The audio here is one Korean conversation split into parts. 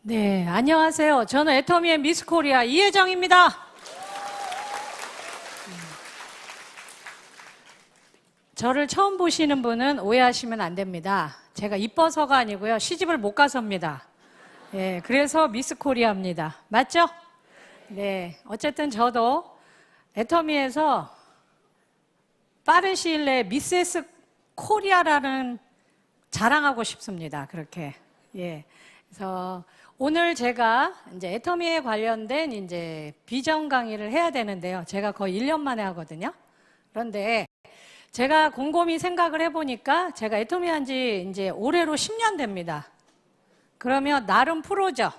네, 안녕하세요. 저는 애터미의 미스 코리아 이혜정입니다. 저를 처음 보시는 분은 오해하시면 안 됩니다. 제가 이뻐서가 아니고요. 시집을 못 가서입니다. 예, 그래서 미스 코리아입니다. 맞죠? 네, 어쨌든 저도 애터미에서 빠른 시일 내에 미세스 코리아라는 자랑하고 싶습니다. 그렇게. 예. 그래서 오늘 제가 이제 애터미에 관련된 이제 비전 강의를 해야 되는데요. 제가 거의 1년 만에 하거든요. 그런데 제가 곰곰이 생각을 해보니까 제가 애터미 한 지 이제 올해로 10년 됩니다. 그러면 나름 프로죠.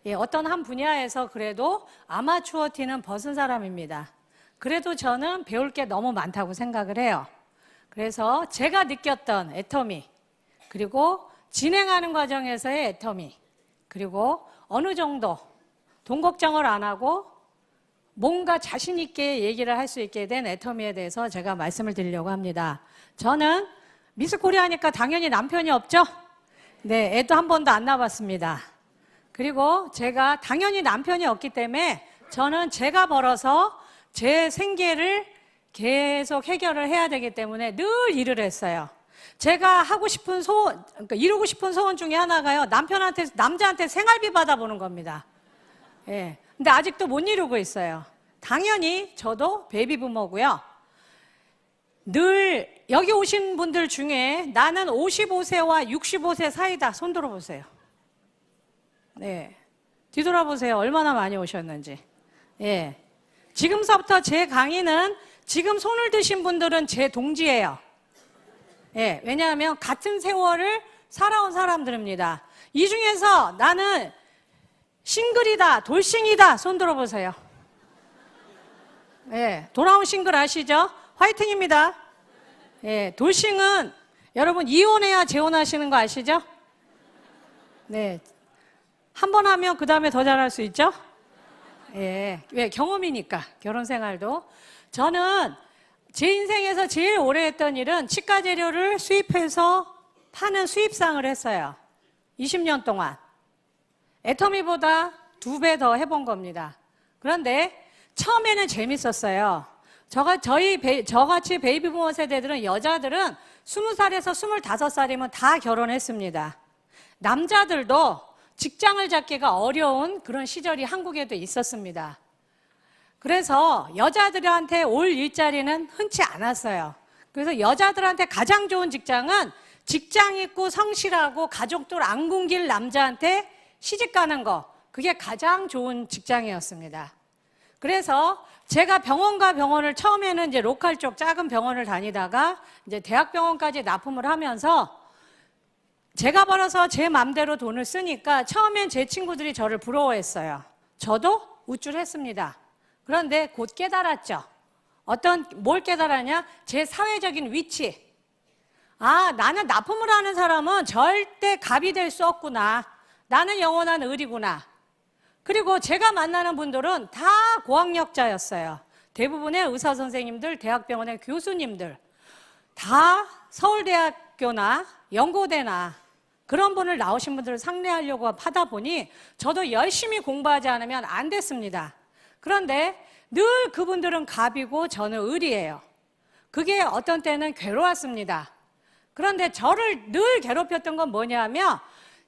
예, 어떤 한 분야에서 그래도 아마추어 티는 벗은 사람입니다. 그래도 저는 배울 게 너무 많다고 생각을 해요. 그래서 제가 느꼈던 애터미, 그리고 진행하는 과정에서의 애터미, 그리고 어느 정도 돈 걱정을 안 하고 뭔가 자신 있게 얘기를 할 수 있게 된 애터미에 대해서 제가 말씀을 드리려고 합니다. 저는 미스 코리아니까 당연히 남편이 없죠? 네, 애도 한 번도 안 낳아봤습니다. 그리고 제가 당연히 남편이 없기 때문에 저는 제가 벌어서 제 생계를 계속 해결을 해야 되기 때문에 늘 일을 했어요. 제가 하고 싶은 소원, 그러니까 이루고 싶은 소원 중에 하나가요. 남자한테 생활비 받아보는 겁니다. 예. 근데 아직도 못 이루고 있어요. 당연히 저도 베이비부머고요. 늘 여기 오신 분들 중에 나는 55세와 65세 사이다. 손 들어보세요. 네. 뒤돌아보세요. 얼마나 많이 오셨는지. 예. 지금서부터 제 강의는 지금 손을 드신 분들은 제 동지예요. 예, 왜냐하면 같은 세월을 살아온 사람들입니다. 이 중에서 나는 싱글이다, 돌싱이다, 손 들어보세요. 예, 돌아온 싱글 아시죠? 화이팅입니다. 예, 돌싱은 여러분 이혼해야 재혼하시는 거 아시죠? 네, 한 번 하면 그 다음에 더 잘할 수 있죠? 예, 왜 경험이니까 결혼 생활도. 저는 제 인생에서 제일 오래 했던 일은 치과 재료를 수입해서 파는 수입상을 했어요. 20년 동안. 애터미보다 2배 더 해본 겁니다. 그런데 처음에는 재밌었어요. 저같이 베이비부머 세대들은, 여자들은 20살에서 25살이면 다 결혼했습니다. 남자들도 직장을 잡기가 어려운 그런 시절이 한국에도 있었습니다. 그래서 여자들한테 올 일자리는 흔치 않았어요. 그래서 여자들한테 가장 좋은 직장은 직장 있고 성실하고 가족들 안 굶길 남자한테 시집 가는 거, 그게 가장 좋은 직장이었습니다. 그래서 제가 병원과 병원을 처음에는 이제 로컬 쪽 작은 병원을 다니다가 이제 대학병원까지 납품을 하면서 제가 벌어서 제 맘대로 돈을 쓰니까 처음엔 제 친구들이 저를 부러워했어요. 저도 우쭐했습니다. 그런데 곧 깨달았죠. 뭘 깨달았냐? 제 사회적인 위치. 아, 나는 납품을 하는 사람은 절대 갑이 될 수 없구나. 나는 영원한 을이구나. 그리고 제가 만나는 분들은 다 고학력자였어요. 대부분의 의사 선생님들, 대학병원의 교수님들, 다 서울대학교나 연고대나 그런 분을 나오신 분들을 상대하려고 하다 보니 저도 열심히 공부하지 않으면 안 됐습니다. 그런데 늘 그분들은 갑이고 저는 을이에요. 그게 어떤 때는 괴로웠습니다. 그런데 저를 늘 괴롭혔던 건 뭐냐면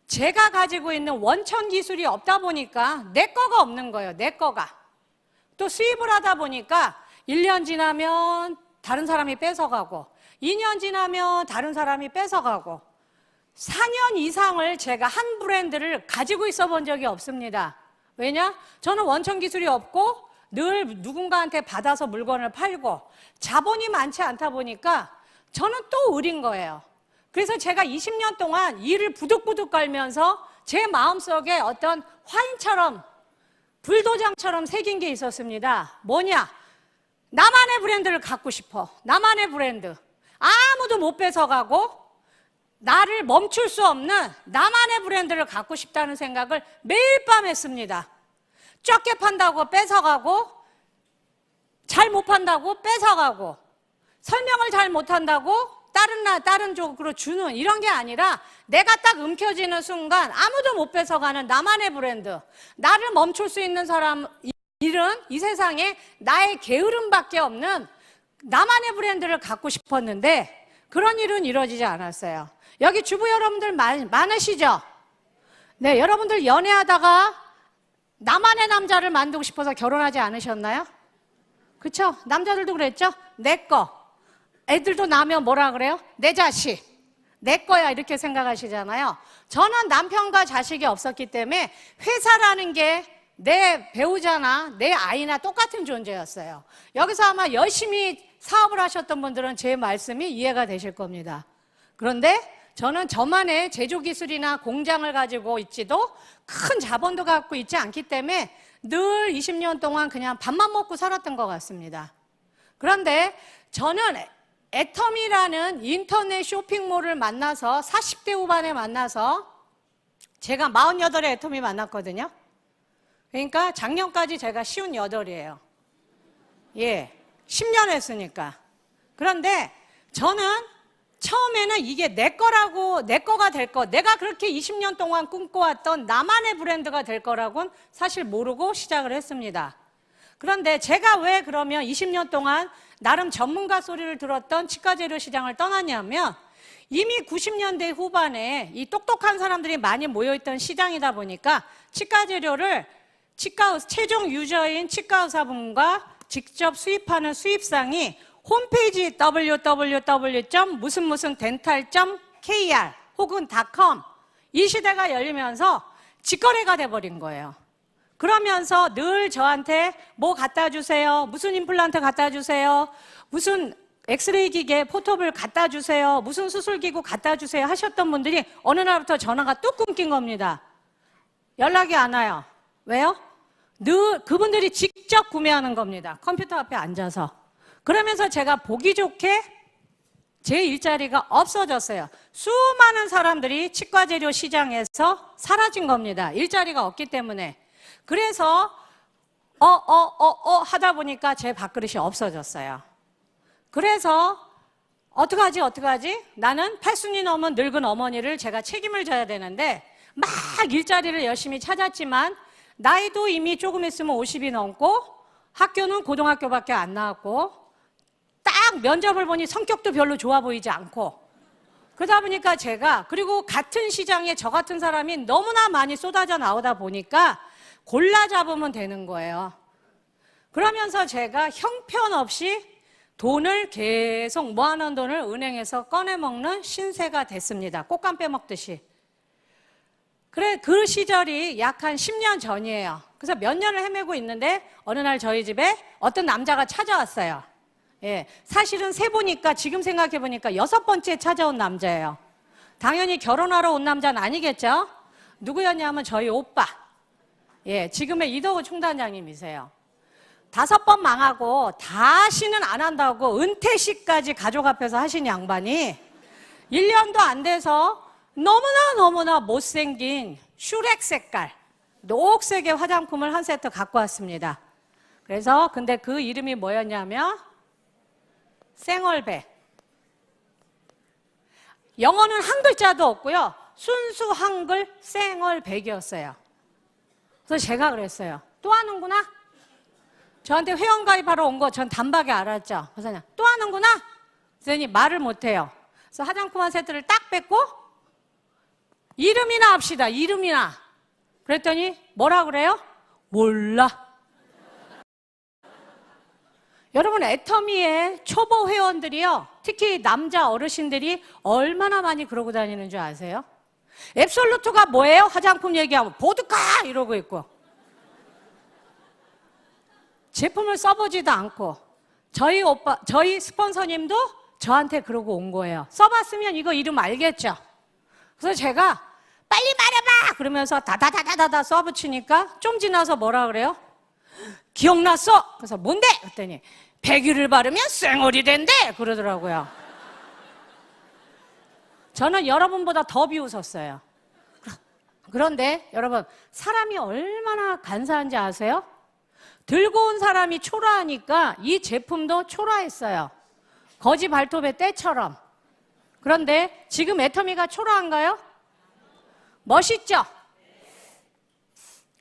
제가 가지고 있는 원천 기술이 없다 보니까 내 거가 없는 거예요. 내 거가. 또 수입을 하다 보니까 1년 지나면 다른 사람이 뺏어가고 2년 지나면 다른 사람이 뺏어가고 4년 이상을 제가 한 브랜드를 가지고 있어 본 적이 없습니다. 왜냐? 저는 원천 기술이 없고 늘 누군가한테 받아서 물건을 팔고 자본이 많지 않다 보니까 저는 또 을인 거예요. 그래서 제가 20년 동안 일을 부득부득 걸면서 제 마음속에 어떤 화인처럼 불도장처럼 새긴 게 있었습니다. 뭐냐? 나만의 브랜드를 갖고 싶어. 나만의 브랜드. 아무도 못 뺏어가고 나를 멈출 수 없는 나만의 브랜드를 갖고 싶다는 생각을 매일 밤 했습니다. 적게 판다고 뺏어가고, 잘 못 판다고 뺏어가고, 설명을 잘 못한다고 다른 쪽으로 주는 이런 게 아니라 내가 딱 움켜쥐는 순간 아무도 못 뺏어가는 나만의 브랜드, 나를 멈출 수 있는 사람, 일은 이 세상에 나의 게으름밖에 없는 나만의 브랜드를 갖고 싶었는데 그런 일은 이루어지지 않았어요. 여기 주부 여러분들 많으시죠? 네, 여러분들 연애하다가 나만의 남자를 만들고 싶어서 결혼하지 않으셨나요? 그쵸? 남자들도 그랬죠? 내 거. 애들도 나면 뭐라 그래요? 내 자식. 내 거야 이렇게 생각하시잖아요. 저는 남편과 자식이 없었기 때문에 회사라는 게 내 배우자나 내 아이나 똑같은 존재였어요. 여기서 아마 열심히 사업을 하셨던 분들은 제 말씀이 이해가 되실 겁니다. 그런데 저는 저만의 제조기술이나 공장을 가지고 있지도 큰 자본도 갖고 있지 않기 때문에 늘 20년 동안 그냥 밥만 먹고 살았던 것 같습니다. 그런데 저는 애터미라는 인터넷 쇼핑몰을 만나서 40대 후반에 만나서 제가 48에 애터미 만났거든요. 그러니까 작년까지 제가 58이에요. 예, 10년 했으니까. 그런데 저는 처음에는 이게 내 거라고, 내 거가 될 거, 내가 그렇게 20년 동안 꿈꿔왔던 나만의 브랜드가 될 거라고는 사실 모르고 시작을 했습니다. 그런데 제가 왜 그러면 20년 동안 나름 전문가 소리를 들었던 치과재료 시장을 떠났냐면 이미 90년대 후반에 이 똑똑한 사람들이 많이 모여있던 시장이다 보니까 치과재료를 최종 유저인 치과의사분과 직접 수입하는 수입상이 홈페이지 www.dental.kr 혹은 .com 이 시대가 열리면서 직거래가 돼버린 거예요. 그러면서 늘 저한테 뭐 갖다 주세요, 무슨 임플란트 갖다 주세요, 무슨 엑스레이 기계 포터블 갖다 주세요, 무슨 수술기구 갖다 주세요 하셨던 분들이 어느 날부터 전화가 뚝 끊긴 겁니다. 연락이 안 와요. 왜요? 늘 그분들이 직접 구매하는 겁니다. 컴퓨터 앞에 앉아서. 그러면서 제가 보기 좋게 제 일자리가 없어졌어요. 수많은 사람들이 치과재료 시장에서 사라진 겁니다. 일자리가 없기 때문에. 그래서 하다 보니까 제 밥그릇이 없어졌어요. 그래서 어떡하지? 나는 80이 넘은 늙은 어머니를 제가 책임을 져야 되는데 막 일자리를 열심히 찾았지만 나이도 이미 조금 있으면 50이 넘고 학교는 고등학교밖에 안 나왔고 딱 면접을 보니 성격도 별로 좋아 보이지 않고 그러다 보니까 제가 그리고 같은 시장에 저 같은 사람이 너무나 많이 쏟아져 나오다 보니까 골라 잡으면 되는 거예요. 그러면서 제가 형편없이 돈을 계속 모아놓은 돈을 은행에서 꺼내 먹는 신세가 됐습니다. 꽃감 빼먹듯이. 그래, 그 시절이 약 한 10년 전이에요. 그래서 몇 년을 헤매고 있는데 어느 날 저희 집에 어떤 남자가 찾아왔어요. 예, 사실은 세보니까 지금 생각해보니까 6번째 찾아온 남자예요. 당연히 결혼하러 온 남자는 아니겠죠? 누구였냐면 저희 오빠. 예, 지금의 이덕우 총단장님이세요. 5번 망하고 다시는 안 한다고 은퇴식까지 가족 앞에서 하신 양반이 1년도 안 돼서 너무나 못생긴 슈렉 색깔 녹색의 화장품을 한 세트 갖고 왔습니다. 그래서 근데 그 이름이 뭐였냐면 생얼백. 영어는 한 글자도 없고요. 순수 한글 생얼백이었어요. 그래서 제가 그랬어요. 또 하는구나? 저한테 회원가입하러 온 거 전 단박에 알았죠. 그래서 그냥 또 하는구나? 그랬더니 말을 못해요. 그래서 화장품 한 세트를 딱 뺏고 이름이나 합시다. 이름이나. 그랬더니 뭐라 그래요? 몰라. 여러분 애터미의 초보 회원들이요. 특히 남자 어르신들이 얼마나 많이 그러고 다니는 줄 아세요? 앱솔루트가 뭐예요? 화장품 얘기하면 보드카 이러고 있고 제품을 써보지도 않고 저희 스폰서님도 저한테 그러고 온 거예요. 써봤으면 이거 이름 알겠죠? 그래서 제가 빨리 말해봐! 그러면서 다다다다다 써붙이니까 좀 지나서 뭐라 그래요? 기억났어? 그래서 뭔데? 그랬더니 100일을 바르면 쌩얼이 된대! 그러더라고요. 저는 여러분보다 더 비웃었어요. 그런데 여러분 사람이 얼마나 간사한지 아세요? 들고 온 사람이 초라하니까 이 제품도 초라했어요. 거지 발톱의 때처럼. 그런데 지금 애터미가 초라한가요? 멋있죠?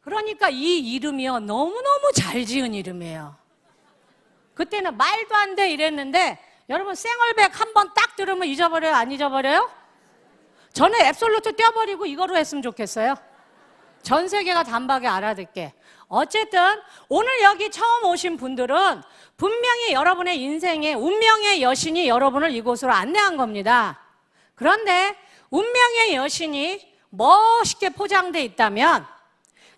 그러니까 이 이름이요, 너무너무 잘 지은 이름이에요. 그때는 말도 안 돼 이랬는데 여러분 생얼백 한 번 딱 들으면 잊어버려요? 안 잊어버려요? 저는 앱솔루트 떼어버리고 이거로 했으면 좋겠어요. 전 세계가 단박에 알아듣게. 어쨌든 오늘 여기 처음 오신 분들은 분명히 여러분의 인생의 운명의 여신이 여러분을 이곳으로 안내한 겁니다. 그런데 운명의 여신이 멋있게 포장돼 있다면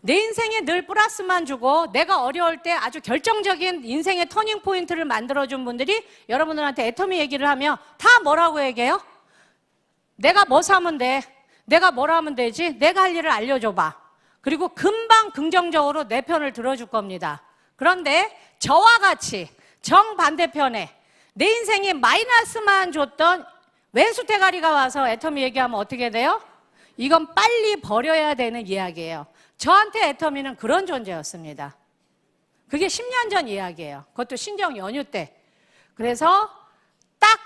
내 인생에 늘 플러스만 주고 내가 어려울 때 아주 결정적인 인생의 터닝 포인트를 만들어준 분들이 여러분들한테 애터미 얘기를 하면 다 뭐라고 얘기해요? 내가 뭐 사면 돼? 내가 뭘 하면 되지? 내가 할 일을 알려줘봐. 그리고 금방 긍정적으로 내 편을 들어줄 겁니다. 그런데 저와 같이 정반대편에 내 인생에 마이너스만 줬던 왼수 대가리가 와서 애터미 얘기하면 어떻게 돼요? 이건 빨리 버려야 되는 이야기예요. 저한테 애터미는 그런 존재였습니다. 그게 10년 전 이야기예요. 그것도 신정 연휴 때. 그래서 딱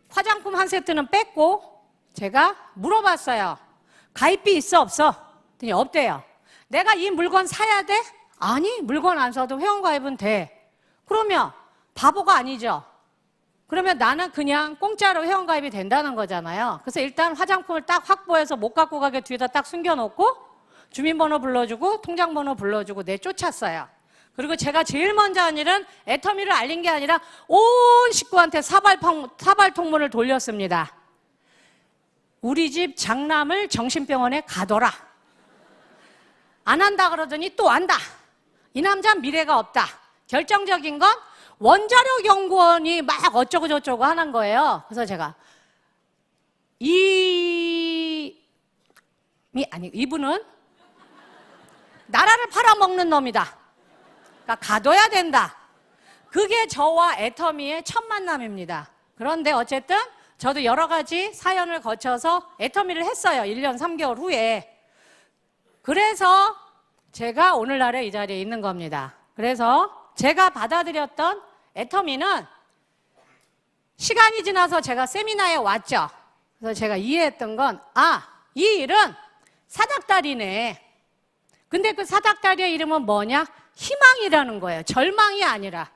화장품 한 세트는 뺐고 제가 물어봤어요. 가입비 있어 없어? 그랬더니 없대요. 내가 이 물건 사야 돼? 아니, 물건 안 사도 회원가입은 돼. 그러면 바보가 아니죠. 그러면 나는 그냥 공짜로 회원가입이 된다는 거잖아요. 그래서 일단 화장품을 딱 확보해서 못 갖고 가게 뒤에다 딱 숨겨놓고 주민번호 불러주고 통장번호 불러주고 내쫓았어요. 그리고 제가 제일 먼저 한 일은 애터미를 알린 게 아니라 온 식구한테 사발통문을 돌렸습니다. 우리 집 장남을 정신병원에 가둬라. 안 한다 그러더니 또 한다. 이 남자는 미래가 없다. 결정적인 건 원자력 연구원이 막 어쩌고 저쩌고 하는 거예요. 그래서 제가 이분은 나라를 팔아먹는 놈이다. 그러니까 가둬야 된다. 그게 저와 애터미의 첫 만남입니다. 그런데 어쨌든 저도 여러 가지 사연을 거쳐서 애터미를 했어요. 1년 3개월 후에. 그래서 제가 오늘날에 이 자리에 있는 겁니다. 그래서 제가 받아들였던 애터미는 시간이 지나서 제가 세미나에 왔죠. 그래서 제가 이해했던 건 이 일은 사닥다리네. 근데 그 사닥다리의 이름은 뭐냐? 희망이라는 거예요. 절망이 아니라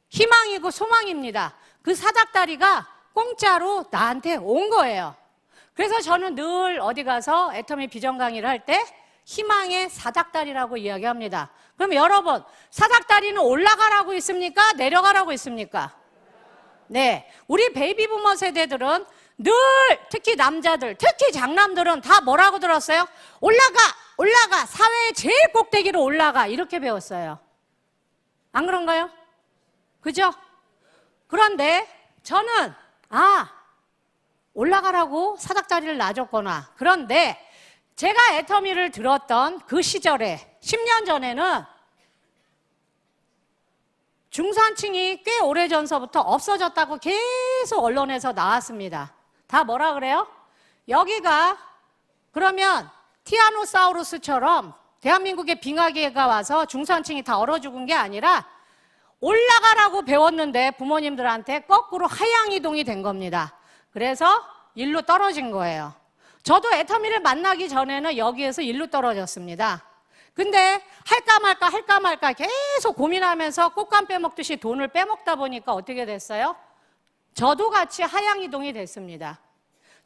희망이고 소망입니다. 그 사닥다리가 공짜로 나한테 온 거예요. 그래서 저는 늘 어디 가서 애터미 비전 강의를 할 때 희망의 사닥다리라고 이야기합니다. 그럼 여러분, 사닥다리는 올라가라고 있습니까? 내려가라고 있습니까? 네, 우리 베이비부머 세대들은 늘 특히 남자들, 특히 장남들은 다 뭐라고 들었어요? 올라가, 사회의 제일 꼭대기로 올라가, 이렇게 배웠어요. 안 그런가요? 그죠? 그런데 저는 올라가라고 사닥다리를 놔줬구나. 그런데 제가 애터미를 들었던 그 시절에 10년 전에는 중산층이 꽤 오래전서부터 없어졌다고 계속 언론에서 나왔습니다. 다 뭐라 그래요? 여기가 그러면 티라노사우루스처럼 대한민국에 빙하기가 와서 중산층이 다 얼어 죽은 게 아니라 올라가라고 배웠는데 부모님들한테 거꾸로 하향 이동이 된 겁니다. 그래서 일로 떨어진 거예요. 저도 애터미를 만나기 전에는 여기에서 일로 떨어졌습니다. 근데 할까 말까 계속 고민하면서 꽃감 빼먹듯이 돈을 빼먹다 보니까 어떻게 됐어요? 저도 같이 하향 이동이 됐습니다.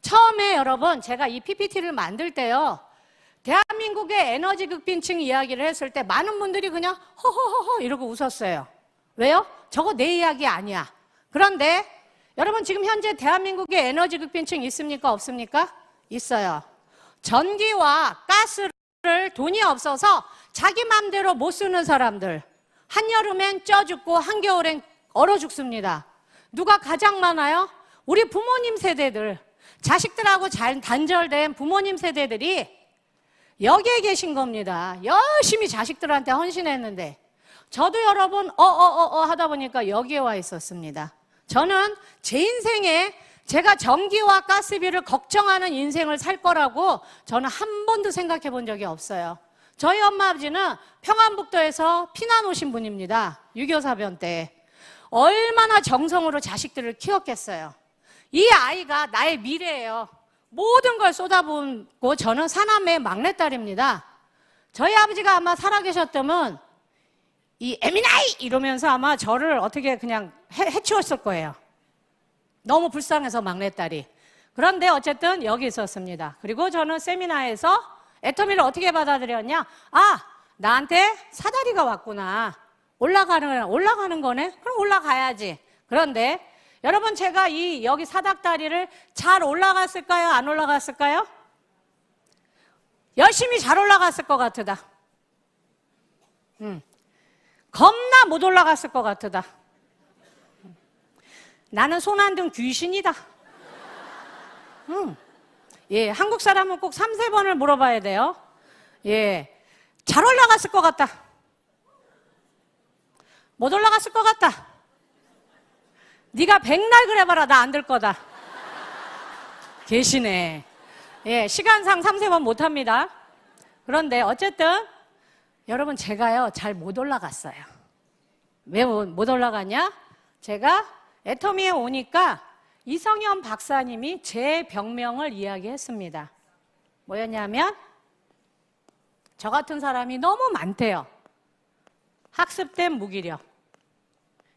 처음에 여러분 제가 이 PPT를 만들 때요, 대한민국의 에너지 극빈층 이야기를 했을 때 많은 분들이 그냥 허허허허 이러고 웃었어요. 왜요? 저거 내 이야기 아니야. 그런데 여러분 지금 현재 대한민국에 에너지 극빈층 있습니까? 없습니까? 있어요. 전기와 가스를 돈이 없어서 자기 맘대로 못 쓰는 사람들, 한여름엔 쪄 죽고 한겨울엔 얼어 죽습니다. 누가 가장 많아요? 우리 부모님 세대들, 자식들하고 잘 단절된 부모님 세대들이 여기에 계신 겁니다. 열심히 자식들한테 헌신했는데 저도 여러분 하다 보니까 여기에 와 있었습니다. 저는 제 인생에 제가 전기와 가스비를 걱정하는 인생을 살 거라고 저는 한 번도 생각해 본 적이 없어요. 저희 엄마 아버지는 평안북도에서 피난 오신 분입니다. 6.25 사변 때. 얼마나 정성으로 자식들을 키웠겠어요. 이 아이가 나의 미래예요. 모든 걸 쏟아붓고 저는 사남매의 막내딸입니다. 저희 아버지가 아마 살아계셨다면 이 에미나이 이러면서 아마 저를 어떻게 그냥 해치웠을 거예요. 너무 불쌍해서 막내딸이. 그런데 어쨌든 여기 있었습니다. 그리고 저는 세미나에서 애터미를 어떻게 받아들였냐? 아, 나한테 사다리가 왔구나. 올라가는 거네? 그럼 올라가야지. 그런데 여러분, 제가 여기 사닥다리를 잘 올라갔을까요? 안 올라갔을까요? 열심히 잘 올라갔을 것 같으다. 겁나 못 올라갔을 것 같으다. 나는 손 안 든 귀신이다. 예, 한국 사람은 꼭 3, 4번을 물어봐야 돼요. 예, 잘 올라갔을 것 같다. 못 올라갔을 것 같다. 네가 백날 그래봐라, 나 안 될 거다. 계시네. 예, 시간상 3, 4번 못합니다. 그런데 어쨌든 여러분, 제가요 잘 못 올라갔어요. 왜 못 올라갔냐? 제가 애터미에 오니까 이성현 박사님이 제 병명을 이야기했습니다. 뭐였냐면 저 같은 사람이 너무 많대요. 학습된 무기력.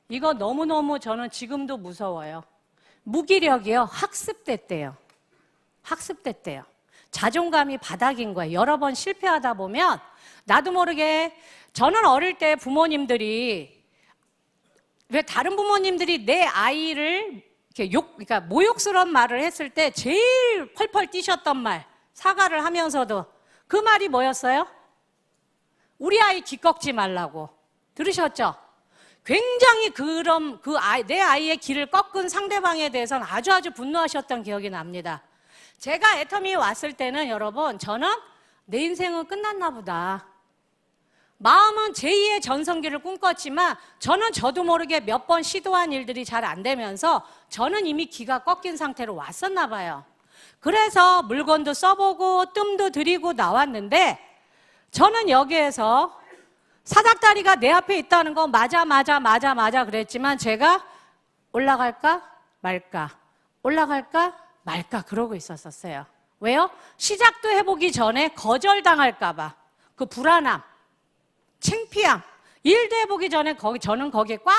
이거 너무너무 저는 지금도 무서워요. 무기력이요, 학습됐대요. 학습됐대요. 자존감이 바닥인 거예요. 여러 번 실패하다 보면 나도 모르게, 저는 어릴 때 부모님들이, 왜 다른 부모님들이 내 아이를 이렇게 그러니까 모욕스러운 말을 했을 때 제일 펄펄 뛰셨던 말, 사과를 하면서도 그 말이 뭐였어요? 우리 아이 기 꺾지 말라고. 들으셨죠? 굉장히 내 아이의 길을 꺾은 상대방에 대해서는 아주 분노하셨던 기억이 납니다. 제가 애터미에 왔을 때는 여러분, 저는 내 인생은 끝났나 보다. 마음은 제2의 전성기를 꿈꿨지만 저도 모르게 몇 번 시도한 일들이 잘 안 되면서 저는 이미 기가 꺾인 상태로 왔었나 봐요. 그래서 물건도 써보고 뜸도 들이고 나왔는데, 저는 여기에서 사닥다리가 내 앞에 있다는 거 맞아 그랬지만 제가 올라갈까 말까 그러고 있었어요. 왜요? 시작도 해보기 전에 거절당할까 봐. 그 불안함, 창피함, 일도 해보기 전에 저는 거기에 꽉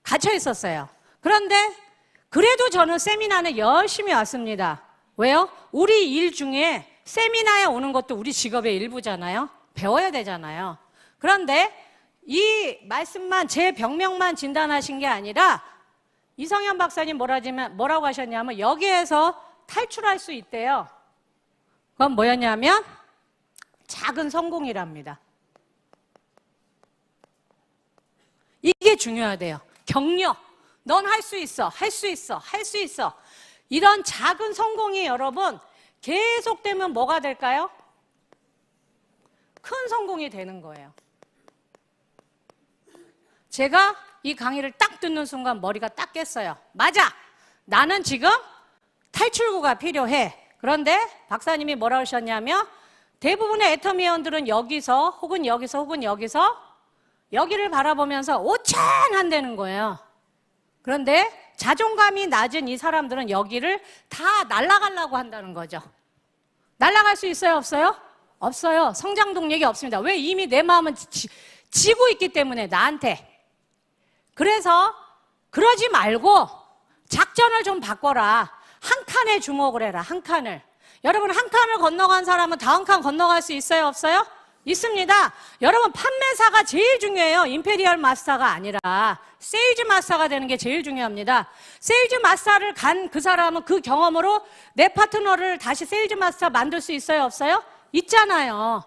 갇혀 있었어요. 그런데 그래도 저는 세미나에 열심히 왔습니다. 왜요? 우리 일 중에 세미나에 오는 것도 우리 직업의 일부잖아요. 배워야 되잖아요. 그런데 이 말씀만, 제 병명만 진단하신 게 아니라 이성현 박사님 뭐라고 하셨냐면 여기에서 탈출할 수 있대요. 그건 뭐였냐면 작은 성공이랍니다. 이게 중요하대요. 격려. 넌 할 수 있어. 이런 작은 성공이 여러분 계속되면 뭐가 될까요? 큰 성공이 되는 거예요. 제가 이 강의를 딱 듣는 순간 머리가 딱 깼어요. 맞아! 나는 지금 탈출구가 필요해. 그런데 박사님이 뭐라고 하셨냐면 대부분의 애터미원들은 여기서 혹은 여기를 바라보면서 오찬한다는 거예요. 그런데 자존감이 낮은 이 사람들은 여기를 다 날아가려고 한다는 거죠. 날아갈 수 있어요, 없어요? 없어요. 성장 동력이 없습니다. 왜? 이미 내 마음은 지고 있기 때문에, 나한테. 그래서 그러지 말고 작전을 좀 바꿔라. 한 칸에 주목을 해라. 한 칸을. 여러분, 한 칸을 건너간 사람은 다음 칸 건너갈 수 있어요, 없어요? 있습니다. 여러분, 판매사가 제일 중요해요. 임페리얼 마스터가 아니라 세일즈 마스터가 되는 게 제일 중요합니다. 세일즈 마스터를 간 그 사람은 그 경험으로 내 파트너를 다시 세일즈 마스터 만들 수 있어요, 없어요? 있잖아요.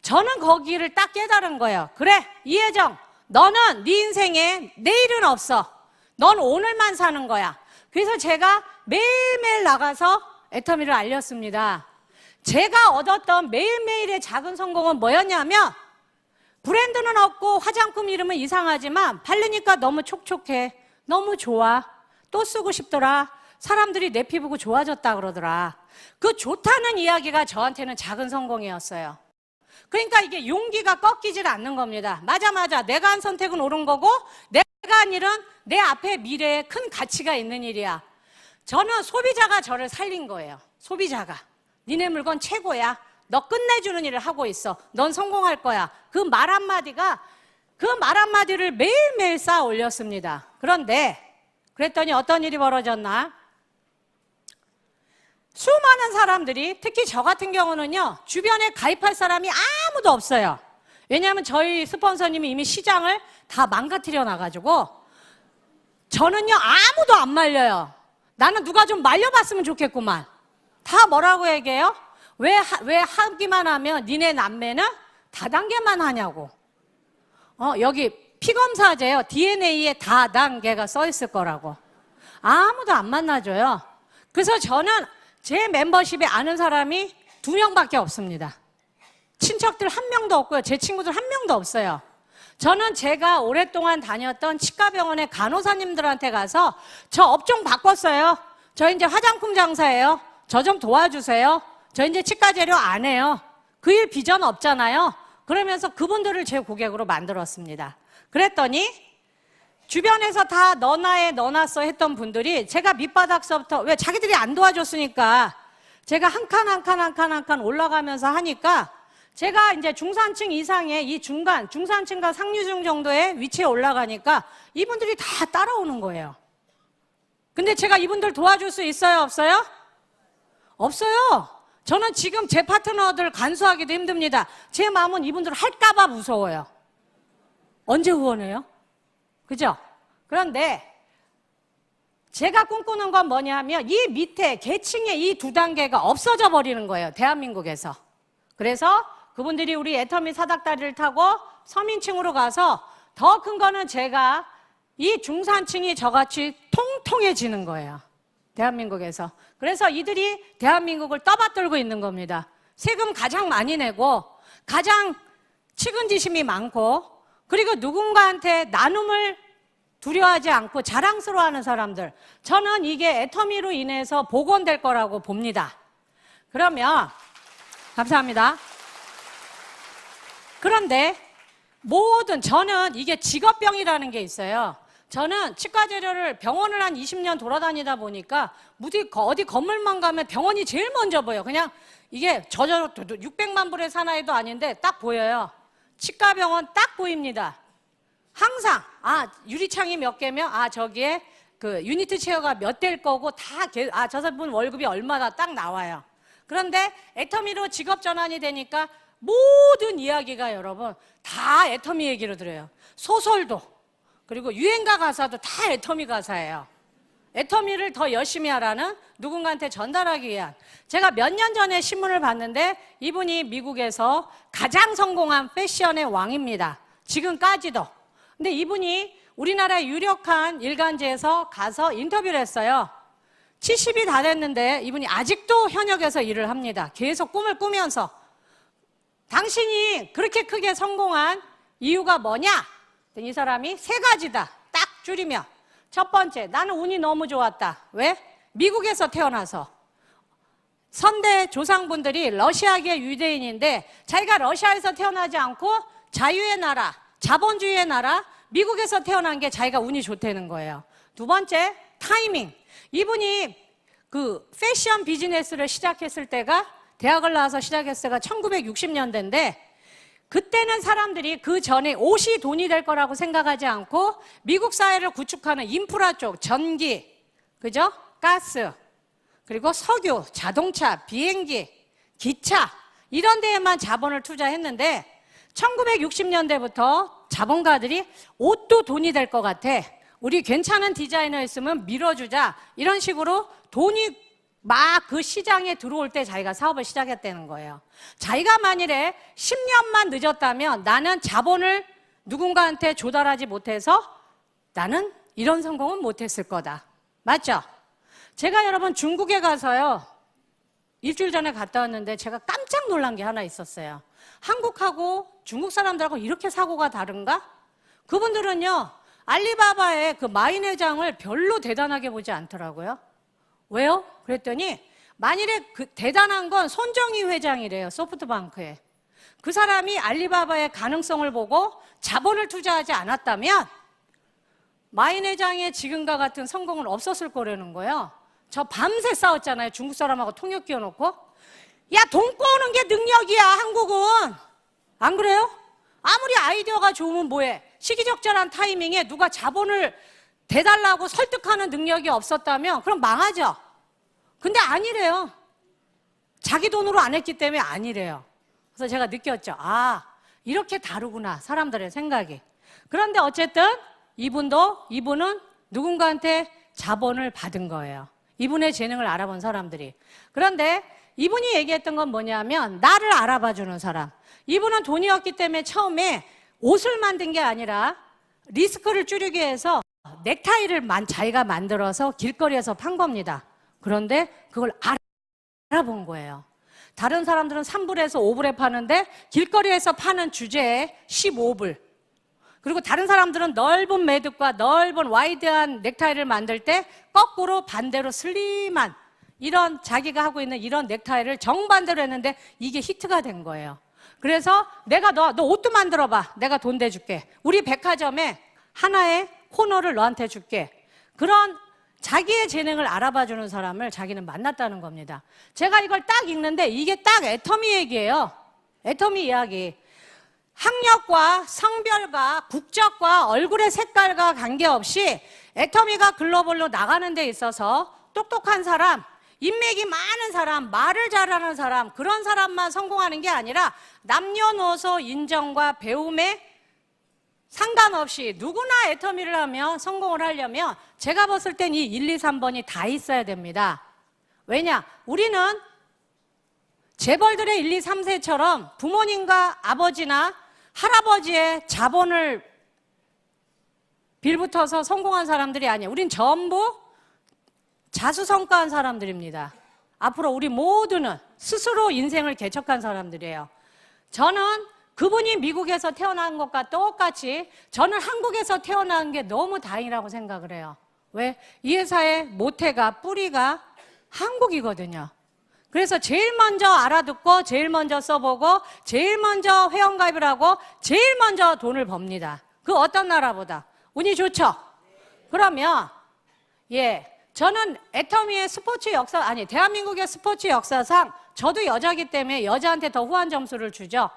저는 거기를 딱 깨달은 거예요. 그래, 이혜정, 너는 네 인생에 내일은 없어. 넌 오늘만 사는 거야. 그래서 제가 매일매일 나가서 애터미를 알렸습니다. 제가 얻었던 매일매일의 작은 성공은 뭐였냐면, 브랜드는 없고 화장품 이름은 이상하지만 바르니까 너무 촉촉해. 너무 좋아. 또 쓰고 싶더라. 사람들이 내 피부가 좋아졌다 그러더라. 그 좋다는 이야기가 저한테는 작은 성공이었어요. 그러니까 이게 용기가 꺾이질 않는 겁니다. 맞아. 내가 한 선택은 옳은 거고, 내가 한 일은 내 앞에 미래에 큰 가치가 있는 일이야. 저는 소비자가 저를 살린 거예요. 소비자가. 니네 물건 최고야. 너 끝내주는 일을 하고 있어. 넌 성공할 거야. 그 말 한마디를 매일매일 쌓아 올렸습니다. 그런데 그랬더니 어떤 일이 벌어졌나? 수많은 사람들이, 특히 저 같은 경우는요, 주변에 가입할 사람이 아무도 없어요. 왜냐하면 저희 스폰서님이 이미 시장을 다 망가뜨려 놔가지고 저는요 아무도 안 말려요. 나는 누가 좀 말려봤으면 좋겠구만. 다 뭐라고 얘기해요? 왜 하기만 하면 니네 남매는 다단계만 하냐고. 여기 피검사제요. DNA에 다단계가 써 있을 거라고. 아무도 안 만나줘요. 그래서 저는 제 멤버십에 아는 사람이 2명밖에 없습니다. 친척들 1명도 없고요. 제 친구들 1명도 없어요. 저는 제가 오랫동안 다녔던 치과병원의 간호사님들한테 가서 저 업종 바꿨어요. 저 이제 화장품 장사예요. 저 좀 도와주세요. 저 이제 치과 재료 안 해요. 그 일 비전 없잖아요. 그러면서 그분들을 제 고객으로 만들었습니다. 그랬더니 주변에서 다 너나에 넣어놨어 했던 분들이 제가 밑바닥서부터 왜 자기들이 안 도와줬으니까 제가 한 칸 올라가면서 하니까 제가 이제 중산층 이상의 이 중산층과 상류층 정도의 위치에 올라가니까 이분들이 다 따라오는 거예요. 근데 제가 이분들 도와줄 수 있어요, 없어요? 없어요. 저는 지금 제 파트너들 간수하기도 힘듭니다. 제 마음은 이분들 할까봐 무서워요. 언제 후원해요? 그죠? 그런데 제가 꿈꾸는 건 뭐냐면 이 밑에 계층의 이 2단계가 없어져 버리는 거예요. 대한민국에서. 그래서 그분들이 우리 애터미 사닥다리를 타고 서민층으로 가서 더 큰 거는 제가 이 중산층이 저같이 통통해지는 거예요. 대한민국에서. 그래서 이들이 대한민국을 떠받들고 있는 겁니다. 세금 가장 많이 내고 가장 측은지심이 많고 그리고 누군가한테 나눔을 두려워하지 않고 자랑스러워하는 사람들. 저는 이게 애터미로 인해서 복원될 거라고 봅니다. 그러면 감사합니다. 그런데 저는 이게 직업병이라는 게 있어요. 저는 치과 재료를 병원을 한 20년 돌아다니다 보니까 어디 건물만 가면 병원이 제일 먼저 보여. 그냥 이게 600만 불의 사나이도 아닌데 딱 보여요. 치과 병원 딱 보입니다. 항상 유리창이 몇 개면 저기에 그 유니트 체어가 몇 대일 거고 저 사람 월급이 얼마나 딱 나와요. 그런데 애터미로 직업 전환이 되니까 모든 이야기가 여러분 다 애터미 얘기로 들어요. 소설도 그리고 유행가 가사도 다 애터미 가사예요. 애터미를 더 열심히 하라는 누군가한테 전달하기 위한. 제가 몇 년 전에 신문을 봤는데 이분이 미국에서 가장 성공한 패션의 왕입니다. 지금까지도. 근데 이분이 우리나라의 유력한 일간지에서 가서 인터뷰를 했어요. 70이 다 됐는데 이분이 아직도 현역에서 일을 합니다. 계속 꿈을 꾸면서. 당신이 그렇게 크게 성공한 이유가 뭐냐? 이 사람이 3가지다. 딱 줄이면. 첫 번째, 나는 운이 너무 좋았다. 왜? 미국에서 태어나서. 선대 조상분들이 러시아계 유대인인데 자기가 러시아에서 태어나지 않고 자유의 나라, 자본주의의 나라, 미국에서 태어난 게 자기가 운이 좋다는 거예요. 2번째, 타이밍. 이분이 그 패션 비즈니스를 시작했을 때가 대학을 나와서 시작했을 때가 1960년대인데 그때는 사람들이 그 전에 옷이 돈이 될 거라고 생각하지 않고 미국 사회를 구축하는 인프라 쪽, 전기, 그죠? 가스, 그리고 석유, 자동차, 비행기, 기차 이런 데에만 자본을 투자했는데 1960년대부터 자본가들이 옷도 돈이 될 것 같아. 우리 괜찮은 디자이너 있으면 밀어주자. 이런 식으로 돈이 막 그 시장에 들어올 때 자기가 사업을 시작했다는 거예요. 자기가 만일에 10년만 늦었다면 나는 자본을 누군가한테 조달하지 못해서 나는 이런 성공은 못했을 거다. 맞죠? 제가 여러분 중국에 가서요. 일주일 전에 갔다 왔는데 제가 깜짝 놀란 게 하나 있었어요. 한국하고 중국 사람들하고 이렇게 사고가 다른가? 그분들은요. 알리바바의 그 마인 회장을 별로 대단하게 보지 않더라고요. 왜요? 그랬더니 만일에 그 대단한 건 손정희 회장이래요. 소프트뱅크에. 그 사람이 알리바바의 가능성을 보고 자본을 투자하지 않았다면 마인 회장의 지금과 같은 성공은 없었을 거라는 거예요. 저 밤새 싸웠잖아요. 중국 사람하고 통역 끼워놓고. 야, 돈 꼬는 게 능력이야, 한국은. 안 그래요? 아무리 아이디어가 좋으면 뭐해? 시기적절한 타이밍에 누가 자본을 대달라고 설득하는 능력이 없었다면 그럼 망하죠. 근데 아니래요. 자기 돈으로 안 했기 때문에 아니래요. 그래서 제가 느꼈죠. 아, 이렇게 다르구나, 사람들의 생각이. 그런데 어쨌든 이분은 누군가한테 자본을 받은 거예요. 이분의 재능을 알아본 사람들이. 그런데 이분이 얘기했던 건 뭐냐면 나를 알아봐주는 사람. 이분은 돈이 없기 때문에 처음에 옷을 만든 게 아니라 리스크를 줄이기 위해서 넥타이를 자기가 만들어서 길거리에서 판 겁니다. 그런데 그걸 알아본 거예요. 다른 사람들은 3불에서 5불에 파는데 길거리에서 파는 주제에 15불. 그리고 다른 사람들은 넓은 매듭과 넓은 와이드한 넥타이를 만들 때 거꾸로 반대로 슬림한 이런 자기가 하고 있는 이런 넥타이를 정반대로 했는데 이게 히트가 된 거예요. 그래서 내가 너 옷도 만들어봐. 내가 돈 대줄게. 우리 백화점에 하나의 코너를 너한테 줄게. 그런 자기의 재능을 알아봐주는 사람을 자기는 만났다는 겁니다. 제가 이걸 딱 읽는데 이게 딱 애터미 얘기예요. 애터미 이야기. 학력과 성별과 국적과 얼굴의 색깔과 관계없이 애터미가 글로벌로 나가는 데 있어서 똑똑한 사람, 인맥이 많은 사람, 말을 잘하는 사람, 그런 사람만 성공하는 게 아니라 남녀노소 인정과 배움에 상관없이 누구나 애터미를 하면 성공을 하려면 제가 봤을 땐 이 1, 2, 3번이 다 있어야 됩니다. 왜냐? 우리는 재벌들의 1, 2, 3세처럼 부모님과 아버지나 할아버지의 자본을 빌붙어서 성공한 사람들이 아니에요. 우린 전부 자수성가한 사람들입니다. 앞으로 우리 모두는 스스로 인생을 개척한 사람들이에요. 저는 그분이 미국에서 태어난 것과 똑같이 저는 한국에서 태어난 게 너무 다행이라고 생각을 해요. 왜? 이 회사의 모태가, 뿌리가 한국이거든요. 그래서 제일 먼저 알아듣고 제일 먼저 써보고 제일 먼저 회원가입을 하고 제일 먼저 돈을 법니다. 그 어떤 나라보다. 운이 좋죠? 그러면 저는 애터미의 스포츠 역사, 아니 대한민국의 스포츠 역사상 저도 여자기 때문에 여자한테 더 후한 점수를 주죠.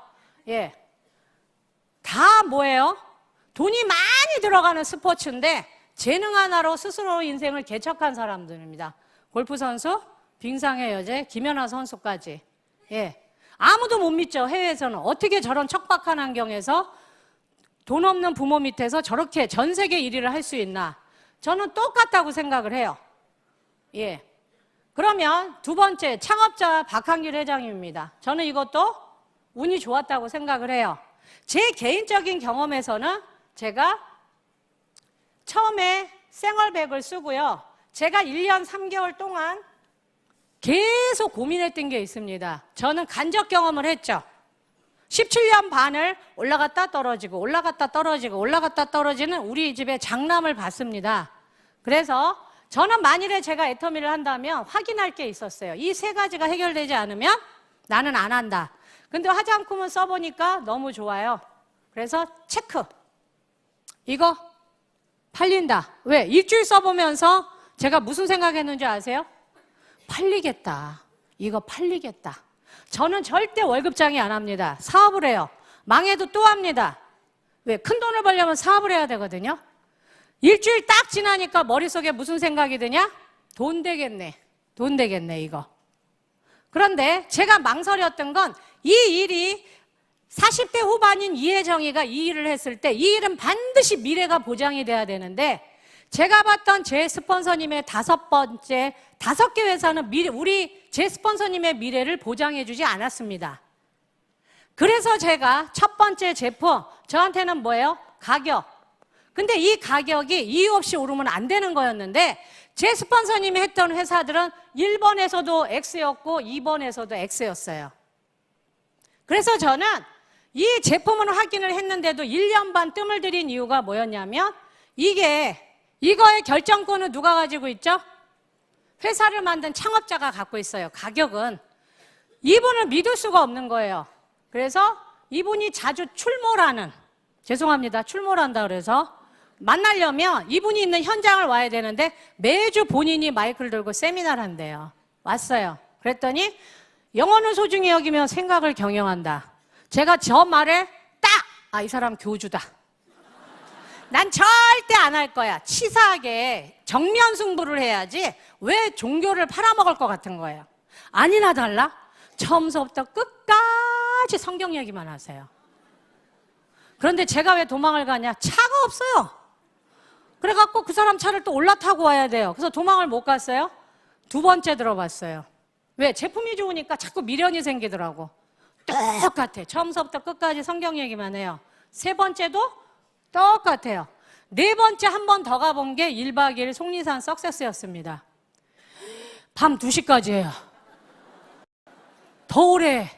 다 뭐예요? 돈이 많이 들어가는 스포츠인데 재능 하나로 스스로 인생을 개척한 사람들입니다. 골프 선수, 빙상의 여제, 김연아 선수까지. 아무도 못 믿죠. 해외에서는 어떻게 저런 척박한 환경에서 돈 없는 부모 밑에서 저렇게 전 세계 1위를 할 수 있나? 저는 똑같다고 생각을 해요. 그러면 두 번째, 창업자 박한길 회장입니다. 저는 이것도 운이 좋았다고 생각을 해요. 제 개인적인 경험에서는 제가 처음에 생얼백을 쓰고요. 제가 1년 3개월 동안 계속 고민했던 게 있습니다. 저는 간접 경험을 했죠. 17년 반을 올라갔다 떨어지고 올라갔다 떨어지고 올라갔다 떨어지는 우리 집의 장남을 봤습니다. 그래서 저는 만일에 제가 애터미를 한다면 확인할 게 있었어요. 이 세 가지가 해결되지 않으면 나는 안 한다. 근데 화장품은 써보니까 너무 좋아요. 그래서 체크. 이거 팔린다. 왜? 일주일 써보면서 제가 무슨 생각했는지 아세요? 팔리겠다. 이거 팔리겠다. 저는 절대 월급장이 안 합니다. 사업을 해요. 망해도 또 합니다. 왜? 큰 돈을 벌려면 사업을 해야 되거든요. 일주일 딱 지나니까 머릿속에 무슨 생각이 드냐? 돈 되겠네. 돈 되겠네, 이거. 그런데 제가 망설였던 건 이 일이 40대 후반인 이혜정이가 이 일을 했을 때 이 일은 반드시 미래가 보장이 돼야 되는데 제가 봤던 제 스폰서님의 5개 회사는 우리 제 스폰서님의 미래를 보장해주지 않았습니다. 그래서 제가 첫 번째 제품, 저한테는 뭐예요? 가격. 근데 이 가격이 이유 없이 오르면 안 되는 거였는데 제 스폰서님이 했던 회사들은 1번에서도 X였고 2번에서도 X였어요. 그래서 저는 이 제품을 확인을 했는데도 1년 반 뜸을 들인 이유가 뭐였냐면 이거의 결정권은 누가 가지고 있죠? 회사를 만든 창업자가 갖고 있어요. 가격은. 이분을 믿을 수가 없는 거예요. 그래서 이분이 자주 출몰한다 그래서 만나려면 이분이 있는 현장을 와야 되는데 매주 본인이 마이크를 들고 세미나를 한대요. 왔어요. 그랬더니 영혼을 소중히 여기며 생각을 경영한다. 제가 저 말에 딱! 이 사람 교주다. 난 절대 안 할 거야. 치사하게 정면 승부를 해야지 왜 종교를 팔아먹을 것 같은 거예요. 아니나 달라 처음부터 끝까지 성경 얘기만 하세요. 그런데 제가 왜 도망을 가냐? 차가 없어요. 그래갖고 그 사람 차를 또 올라타고 와야 돼요. 그래서 도망을 못 갔어요. 2번째 들어봤어요. 왜? 제품이 좋으니까 자꾸 미련이 생기더라고. 똑같아. 처음부터 끝까지 성경 얘기만 해요. 3번째도 똑같아요. 4번째 한 번 더 가본 게 1박 2일 속리산 석세스였습니다. 밤 2시까지 해요. 더 오래.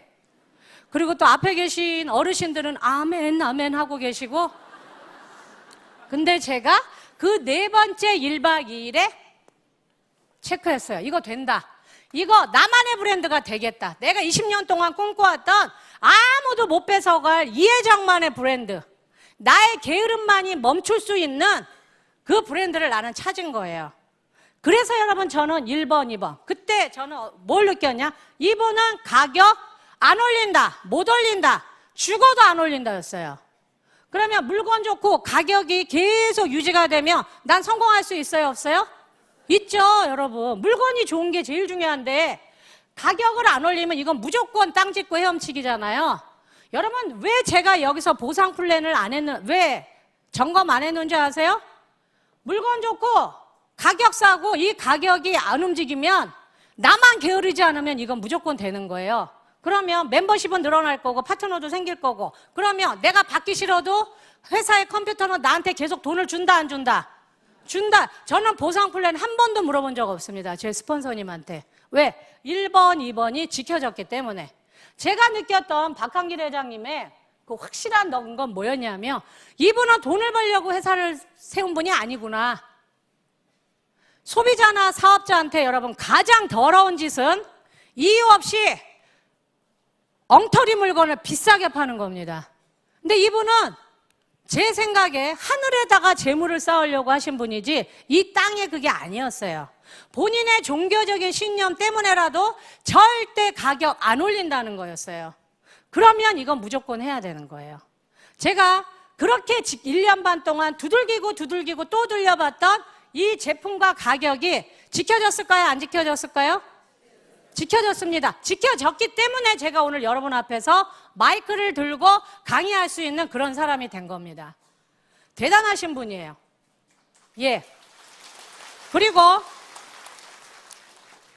그리고 또 앞에 계신 어르신들은 아멘 아멘 하고 계시고, 근데 제가 그 4번째 1박 2일에 체크했어요. 이거 된다. 이거 나만의 브랜드가 되겠다. 내가 20년 동안 꿈꿔왔던 아무도 못 뺏어갈 이혜정만의 브랜드, 나의 게으름만이 멈출 수 있는 그 브랜드를 나는 찾은 거예요. 그래서 여러분 저는 1번, 2번. 그때 저는 뭘 느꼈냐? 이분은 가격 안 올린다, 못 올린다, 죽어도 안 올린다였어요. 그러면 물건 좋고 가격이 계속 유지가 되면 난 성공할 수 있어요, 없어요? 있죠, 여러분. 물건이 좋은 게 제일 중요한데 가격을 안 올리면 이건 무조건 땅 짚고 헤엄치기잖아요. 여러분, 왜 제가 여기서 보상 플랜을 왜 점검 안 했는지 아세요? 물건 좋고 가격 싸고 이 가격이 안 움직이면 나만 게으르지 않으면 이건 무조건 되는 거예요. 그러면 멤버십은 늘어날 거고 파트너도 생길 거고, 그러면 내가 받기 싫어도 회사의 컴퓨터는 나한테 계속 돈을 준다 안 준다? 준다. 저는 보상 플랜 한 번도 물어본 적 없습니다. 제 스폰서님한테. 왜? 1번, 2번이 지켜졌기 때문에. 제가 느꼈던 박한길 회장님의 그 확실한 건 뭐였냐면, 이분은 돈을 벌려고 회사를 세운 분이 아니구나. 소비자나 사업자한테 여러분 가장 더러운 짓은 이유 없이 엉터리 물건을 비싸게 파는 겁니다. 근데 이분은 제 생각에 하늘에다가 재물을 쌓으려고 하신 분이지 이 땅에 그게 아니었어요. 본인의 종교적인 신념 때문에라도 절대 가격 안 올린다는 거였어요. 그러면 이건 무조건 해야 되는 거예요. 제가 그렇게 1년 반 동안 두들기고 또 들려봤던 이 제품과 가격이 지켜졌을까요? 안 지켜졌을까요? 지켜졌습니다. 지켜졌기 때문에 제가 오늘 여러분 앞에서 마이크를 들고 강의할 수 있는 그런 사람이 된 겁니다. 대단하신 분이에요. 예. 그리고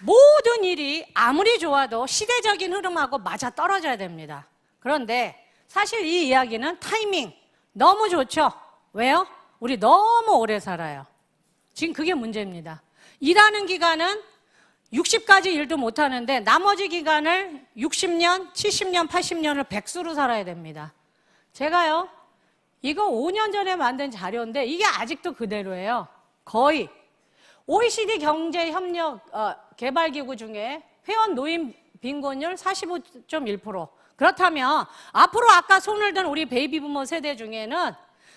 모든 일이 아무리 좋아도 시대적인 흐름하고 맞아 떨어져야 됩니다. 그런데 사실 이 이야기는 타이밍 너무 좋죠? 왜요? 우리 너무 오래 살아요. 지금 그게 문제입니다. 일하는 기간은 60까지 일도 못하는데 나머지 기간을 60년, 70년, 80년을 백수로 살아야 됩니다. 제가요, 이거 5년 전에 만든 자료인데 이게 아직도 그대로예요. 거의. OECD 경제협력 개발기구 중에 회원 노인 빈곤율 45.1%. 그렇다면 앞으로 아까 손을 든 우리 베이비부모 세대 중에는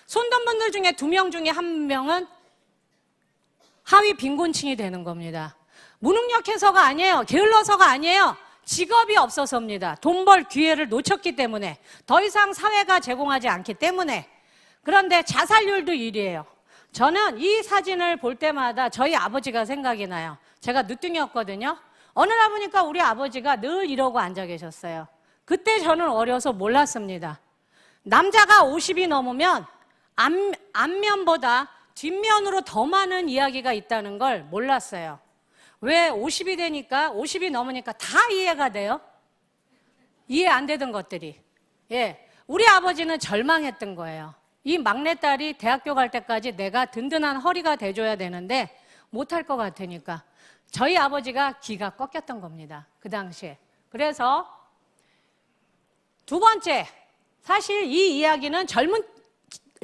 손든 분들 중에 2명 중에 1명은 하위 빈곤층이 되는 겁니다. 무능력해서가 아니에요. 게을러서가 아니에요. 직업이 없어서입니다. 돈 벌 기회를 놓쳤기 때문에, 더 이상 사회가 제공하지 않기 때문에. 그런데 자살률도 1위예요. 저는 이 사진을 볼 때마다 저희 아버지가 생각이 나요. 제가 늦둥이였거든요. 어느 날 보니까 우리 아버지가 늘 이러고 앉아 계셨어요. 그때 저는 어려서 몰랐습니다. 남자가 50이 넘으면 앞면보다 뒷면으로 더 많은 이야기가 있다는 걸 몰랐어요. 왜 50이 되니까, 50이 넘으니까 다 이해가 돼요? 이해 안 되던 것들이. 예. 우리 아버지는 절망했던 거예요. 이 막내딸이 대학교 갈 때까지 내가 든든한 허리가 돼줘야 되는데 못할 것 같으니까. 저희 아버지가 기가 꺾였던 겁니다. 그 당시에. 그래서 2번째, 사실 이 이야기는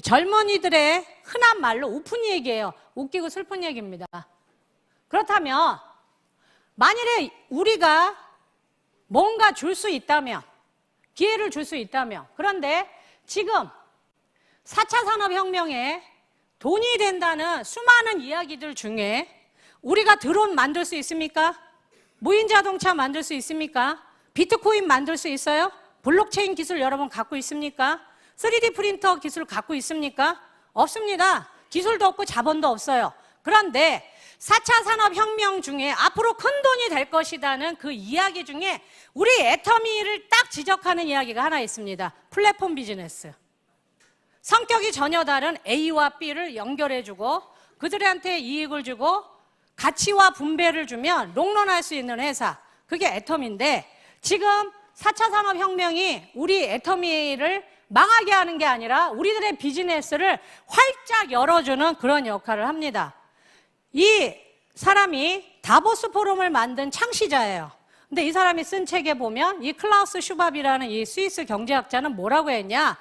젊은이들의 흔한 말로 우픈 얘기예요. 웃기고 슬픈 얘기입니다. 그렇다면 만일에 우리가 뭔가 줄 수 있다면, 기회를 줄 수 있다면, 그런데 지금 4차 산업혁명에 돈이 된다는 수많은 이야기들 중에 우리가 드론 만들 수 있습니까? 무인 자동차 만들 수 있습니까? 비트코인 만들 수 있어요? 블록체인 기술 여러분 갖고 있습니까? 3D 프린터 기술 갖고 있습니까? 없습니다. 기술도 없고 자본도 없어요. 그런데 4차 산업혁명 중에 앞으로 큰 돈이 될 것이라는 그 이야기 중에 우리 애터미를 딱 지적하는 이야기가 하나 있습니다. 플랫폼 비즈니스. 성격이 전혀 다른 A와 B를 연결해주고 그들한테 이익을 주고 가치와 분배를 주면 롱런할 수 있는 회사. 그게 애터미인데 지금 4차 산업혁명이 우리 애터미를 망하게 하는 게 아니라 우리들의 비즈니스를 활짝 열어주는 그런 역할을 합니다. 이 사람이 다보스 포럼을 만든 창시자예요. 근데 이 사람이 쓴 책에 보면 이 클라우스 슈밥이라는 이 스위스 경제학자는 뭐라고 했냐?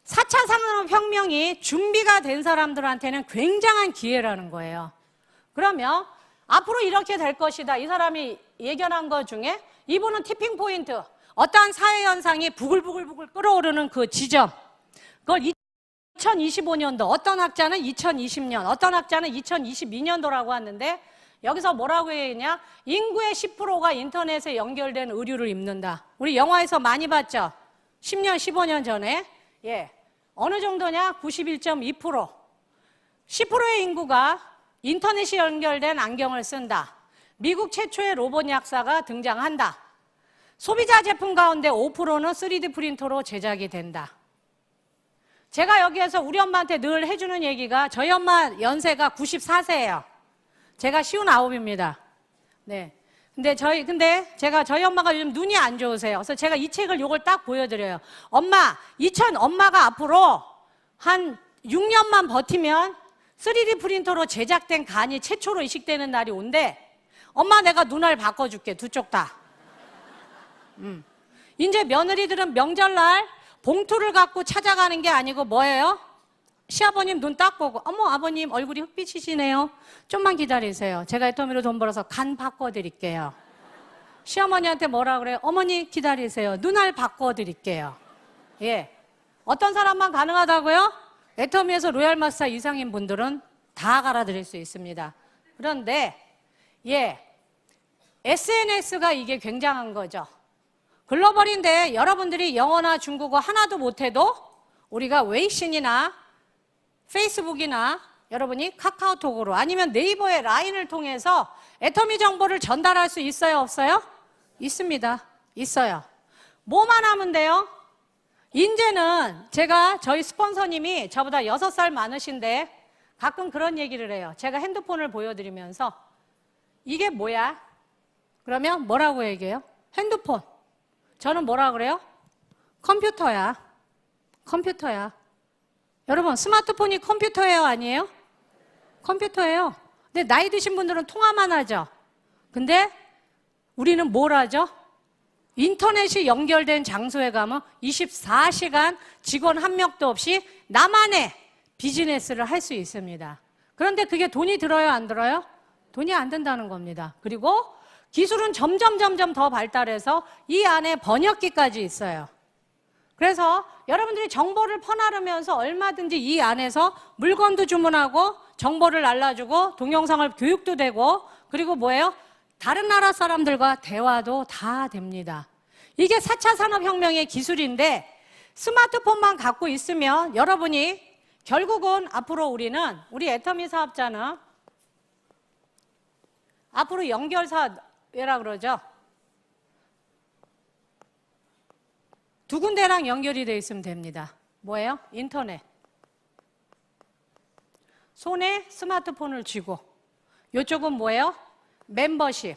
4차 산업혁명이 준비가 된 사람들한테는 굉장한 기회라는 거예요. 그러면 앞으로 이렇게 될 것이다. 이 사람이 예견한 것 중에 이분은 티핑 포인트, 어떠한 사회 현상이 부글부글 끓어오르는 그 지점, 그걸 2025년도, 어떤 학자는 2020년, 어떤 학자는 2022년도라고 하는데 여기서 뭐라고 했냐? 인구의 10%가 인터넷에 연결된 의류를 입는다. 우리 영화에서 많이 봤죠? 10년, 15년 전에. 예. 어느 정도냐? 91.2%. 10%의 인구가 인터넷이 연결된 안경을 쓴다. 미국 최초의 로봇 약사가 등장한다. 소비자 제품 가운데 5%는 3D 프린터로 제작이 된다. 제가 여기에서 우리 엄마한테 늘 해주는 얘기가 저희 엄마 연세가 94세예요. 제가 59입니다. 네. 근데 제가 저희 엄마가 요즘 눈이 안 좋으세요. 그래서 제가 이 책을 요걸 딱 보여드려요. 엄마가 앞으로 한 6년만 버티면 3D 프린터로 제작된 간이 최초로 이식되는 날이 온대. 엄마 내가 눈알 바꿔줄게. 두 쪽 다. 이제 며느리들은 명절날 봉투를 갖고 찾아가는 게 아니고 뭐예요? 시아버님 눈 딱 보고 어머 아버님 얼굴이 흑빛이시네요. 좀만 기다리세요. 제가 애터미로 돈 벌어서 간 바꿔드릴게요. 시어머니한테 뭐라 그래요? 어머니 기다리세요. 눈알 바꿔드릴게요. 예. 어떤 사람만 가능하다고요? 애터미에서 로얄 마스터 이상인 분들은 다 갈아드릴 수 있습니다. 그런데 SNS가 이게 굉장한 거죠. 글로벌인데 여러분들이 영어나 중국어 하나도 못해도 우리가 웨이신이나 페이스북이나 여러분이 카카오톡으로 아니면 네이버의 라인을 통해서 애터미 정보를 전달할 수 있어요? 없어요? 있습니다. 있어요. 뭐만 하면 돼요? 이제는 저희 스폰서님이 저보다 6살 많으신데 가끔 그런 얘기를 해요. 제가 핸드폰을 보여드리면서 이게 뭐야? 그러면 뭐라고 얘기해요? 핸드폰. 저는 뭐라 그래요? 컴퓨터야. 컴퓨터야. 여러분 스마트폰이 컴퓨터예요? 아니에요? 컴퓨터예요. 근데 나이 드신 분들은 통화만 하죠. 근데 우리는 뭘 하죠? 인터넷이 연결된 장소에 가면 24시간 직원 한 명도 없이 나만의 비즈니스를 할 수 있습니다. 그런데 그게 돈이 들어요? 안 들어요? 돈이 안 든다는 겁니다. 그리고 기술은 점점 더 발달해서 이 안에 번역기까지 있어요. 그래서 여러분들이 정보를 퍼나르면서 얼마든지 이 안에서 물건도 주문하고 정보를 알려주고 동영상을 교육도 되고 그리고 뭐예요? 다른 나라 사람들과 대화도 다 됩니다. 이게 4차 산업혁명의 기술인데 스마트폰만 갖고 있으면 여러분이 결국은 앞으로 우리 애터미 사업자는 앞으로 연결사회라 그러죠. 두 군데랑 연결이 되어 있으면 됩니다. 뭐예요? 인터넷. 손에 스마트폰을 쥐고 이쪽은 뭐예요? 멤버십.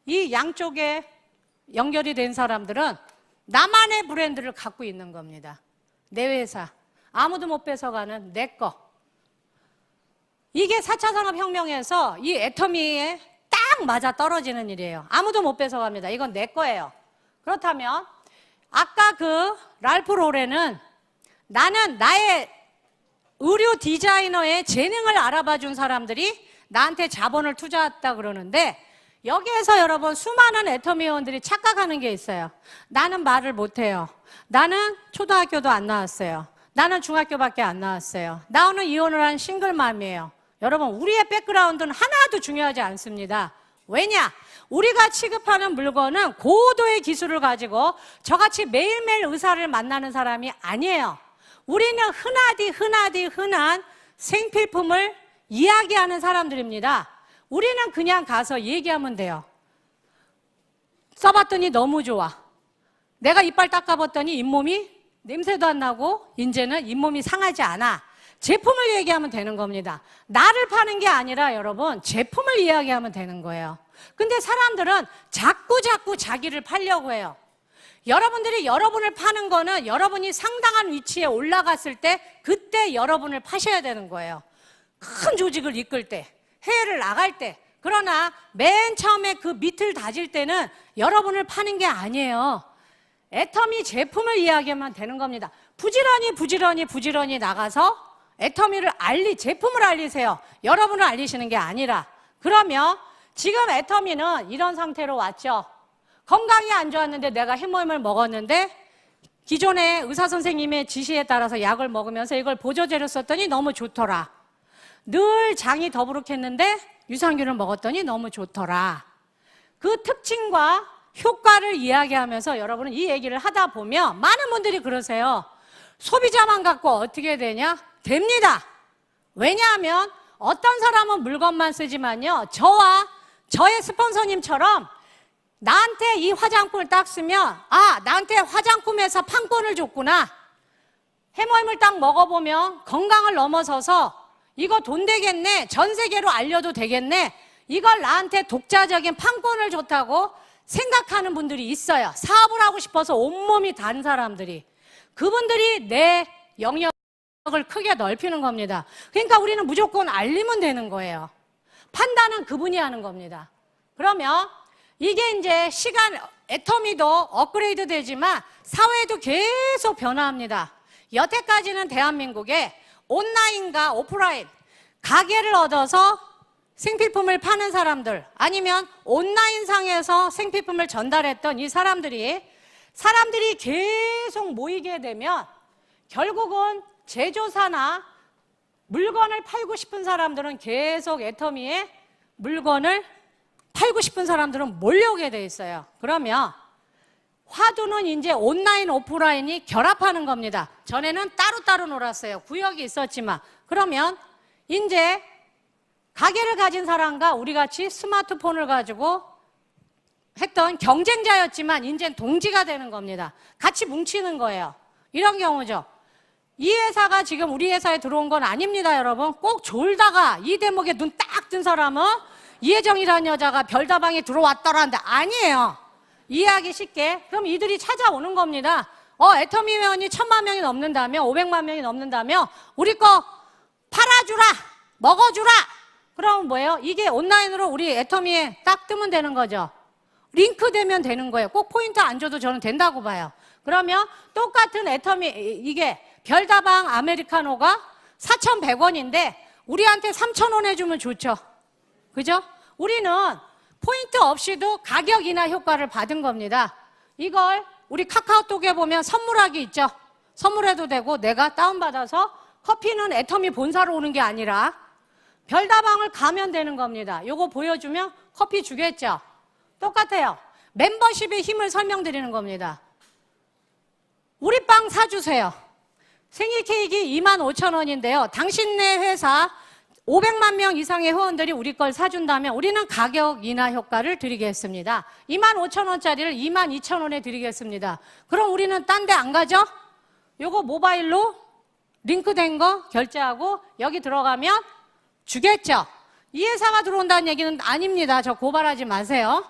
이 양쪽에 연결이 된 사람들은 나만의 브랜드를 갖고 있는 겁니다. 내 회사. 아무도 못 뺏어가는 내 거. 이게 4차 산업혁명에서 이 애터미에 딱 맞아 떨어지는 일이에요. 아무도 못 뺏어갑니다. 이건 내 거예요. 그렇다면 아까 그 랄프 로렌은 나는 나의 의류 디자이너의 재능을 알아봐 준 사람들이 나한테 자본을 투자했다 그러는데 여기에서 여러분 수많은 애터미 회원들이 착각하는 게 있어요. 나는 말을 못해요. 나는 초등학교도 안 나왔어요. 나는 중학교밖에 안 나왔어요. 나오는 이혼을 한 싱글맘이에요. 여러분, 우리의 백그라운드는 하나도 중요하지 않습니다. 왜냐? 우리가 취급하는 물건은 고도의 기술을 가지고 저같이 매일매일 의사를 만나는 사람이 아니에요. 우리는 흔한 생필품을 이야기하는 사람들입니다. 우리는 그냥 가서 얘기하면 돼요. 써봤더니 너무 좋아. 내가 이빨 닦아봤더니 잇몸이 냄새도 안 나고 이제는 잇몸이 상하지 않아. 제품을 얘기하면 되는 겁니다. 나를 파는 게 아니라 여러분 제품을 이야기하면 되는 거예요. 근데 사람들은 자꾸 자기를 팔려고 해요. 여러분들이 여러분을 파는 거는 여러분이 상당한 위치에 올라갔을 때 그때 여러분을 파셔야 되는 거예요. 큰 조직을 이끌 때, 해외를 나갈 때. 그러나 맨 처음에 그 밑을 다질 때는 여러분을 파는 게 아니에요. 애터미 제품을 이야기하면 되는 겁니다. 부지런히 나가서 애터미를 제품을 알리세요. 여러분을 알리시는 게 아니라. 그러면 지금 애터미는 이런 상태로 왔죠. 건강이 안 좋았는데 내가 해모임을 먹었는데 기존의 의사 선생님의 지시에 따라서 약을 먹으면서 이걸 보조제로 썼더니 너무 좋더라. 늘 장이 더부룩했는데 유산균을 먹었더니 너무 좋더라. 그 특징과 효과를 이야기하면서 여러분은 이 얘기를 하다 보면 많은 분들이 그러세요. 소비자만 갖고 어떻게 되냐? 됩니다. 왜냐하면 어떤 사람은 물건만 쓰지만요. 저의 스폰서님처럼 나한테 이 화장품을 딱 쓰면 나한테 화장품에서 판권을 줬구나. 해모임을 딱 먹어보면 건강을 넘어서서 이거 돈 되겠네. 전 세계로 알려도 되겠네. 이걸 나한테 독자적인 판권을 줬다고 생각하는 분들이 있어요. 사업을 하고 싶어서 온몸이 단 사람들이. 그분들이 내 영역을 크게 넓히는 겁니다. 그러니까 우리는 무조건 알리면 되는 거예요. 판단은 그분이 하는 겁니다. 그러면 이게 이제 애터미도 업그레이드 되지만 사회도 계속 변화합니다. 여태까지는 대한민국에 온라인과 오프라인, 가게를 얻어서 생필품을 파는 사람들 아니면 온라인상에서 생필품을 전달했던 이 사람들이 계속 모이게 되면 결국은 제조사나 물건을 팔고 싶은 사람들은 계속 애터미에 물건을 팔고 싶은 사람들은 몰려오게 돼 있어요. 그러면 화두는 이제 온라인, 오프라인이 결합하는 겁니다. 전에는 따로따로 놀았어요. 구역이 있었지만. 그러면 이제 가게를 가진 사람과 우리 같이 스마트폰을 가지고 했던 경쟁자였지만 이제는 동지가 되는 겁니다. 같이 뭉치는 거예요. 이런 경우죠. 이 회사가 지금 우리 회사에 들어온 건 아닙니다, 여러분. 꼭 졸다가 이 대목에 눈 딱 뜬 사람은 이혜정이라는 여자가 별다방에 들어왔더라는데 아니에요. 이해하기 쉽게. 그럼 이들이 찾아오는 겁니다. 애터미 회원이 1000만 명이 넘는다며 500만 명이 넘는다며 우리 거 팔아주라, 먹어주라. 그럼 뭐예요? 이게 온라인으로 우리 애터미에 딱 뜨면 되는 거죠. 링크 되면 되는 거예요. 꼭 포인트 안 줘도 저는 된다고 봐요. 그러면 똑같은 애터미, 이게 별다방 아메리카노가 4,100원인데 우리한테 3,000원 해주면 좋죠. 그죠? 우리는 포인트 없이도 가격 인하 효과를 받은 겁니다. 이걸 우리 카카오톡에 보면 선물하기 있죠. 선물해도 되고 내가 다운받아서 커피는 애터미 본사로 오는 게 아니라 별다방을 가면 되는 겁니다. 요거 보여주면 커피 주겠죠. 똑같아요. 멤버십의 힘을 설명드리는 겁니다. 우리 빵 사주세요. 생일 케이크 25,000원인데요. 당신네 회사 500만 명 이상의 회원들이 우리 걸 사준다면 우리는 가격 인하 효과를 드리겠습니다. 25,000원짜리를 22,000원에 드리겠습니다. 그럼 우리는 딴 데 안 가죠? 요거 모바일로 링크된 거 결제하고 여기 들어가면 주겠죠? 이 회사가 들어온다는 얘기는 아닙니다. 저 고발하지 마세요.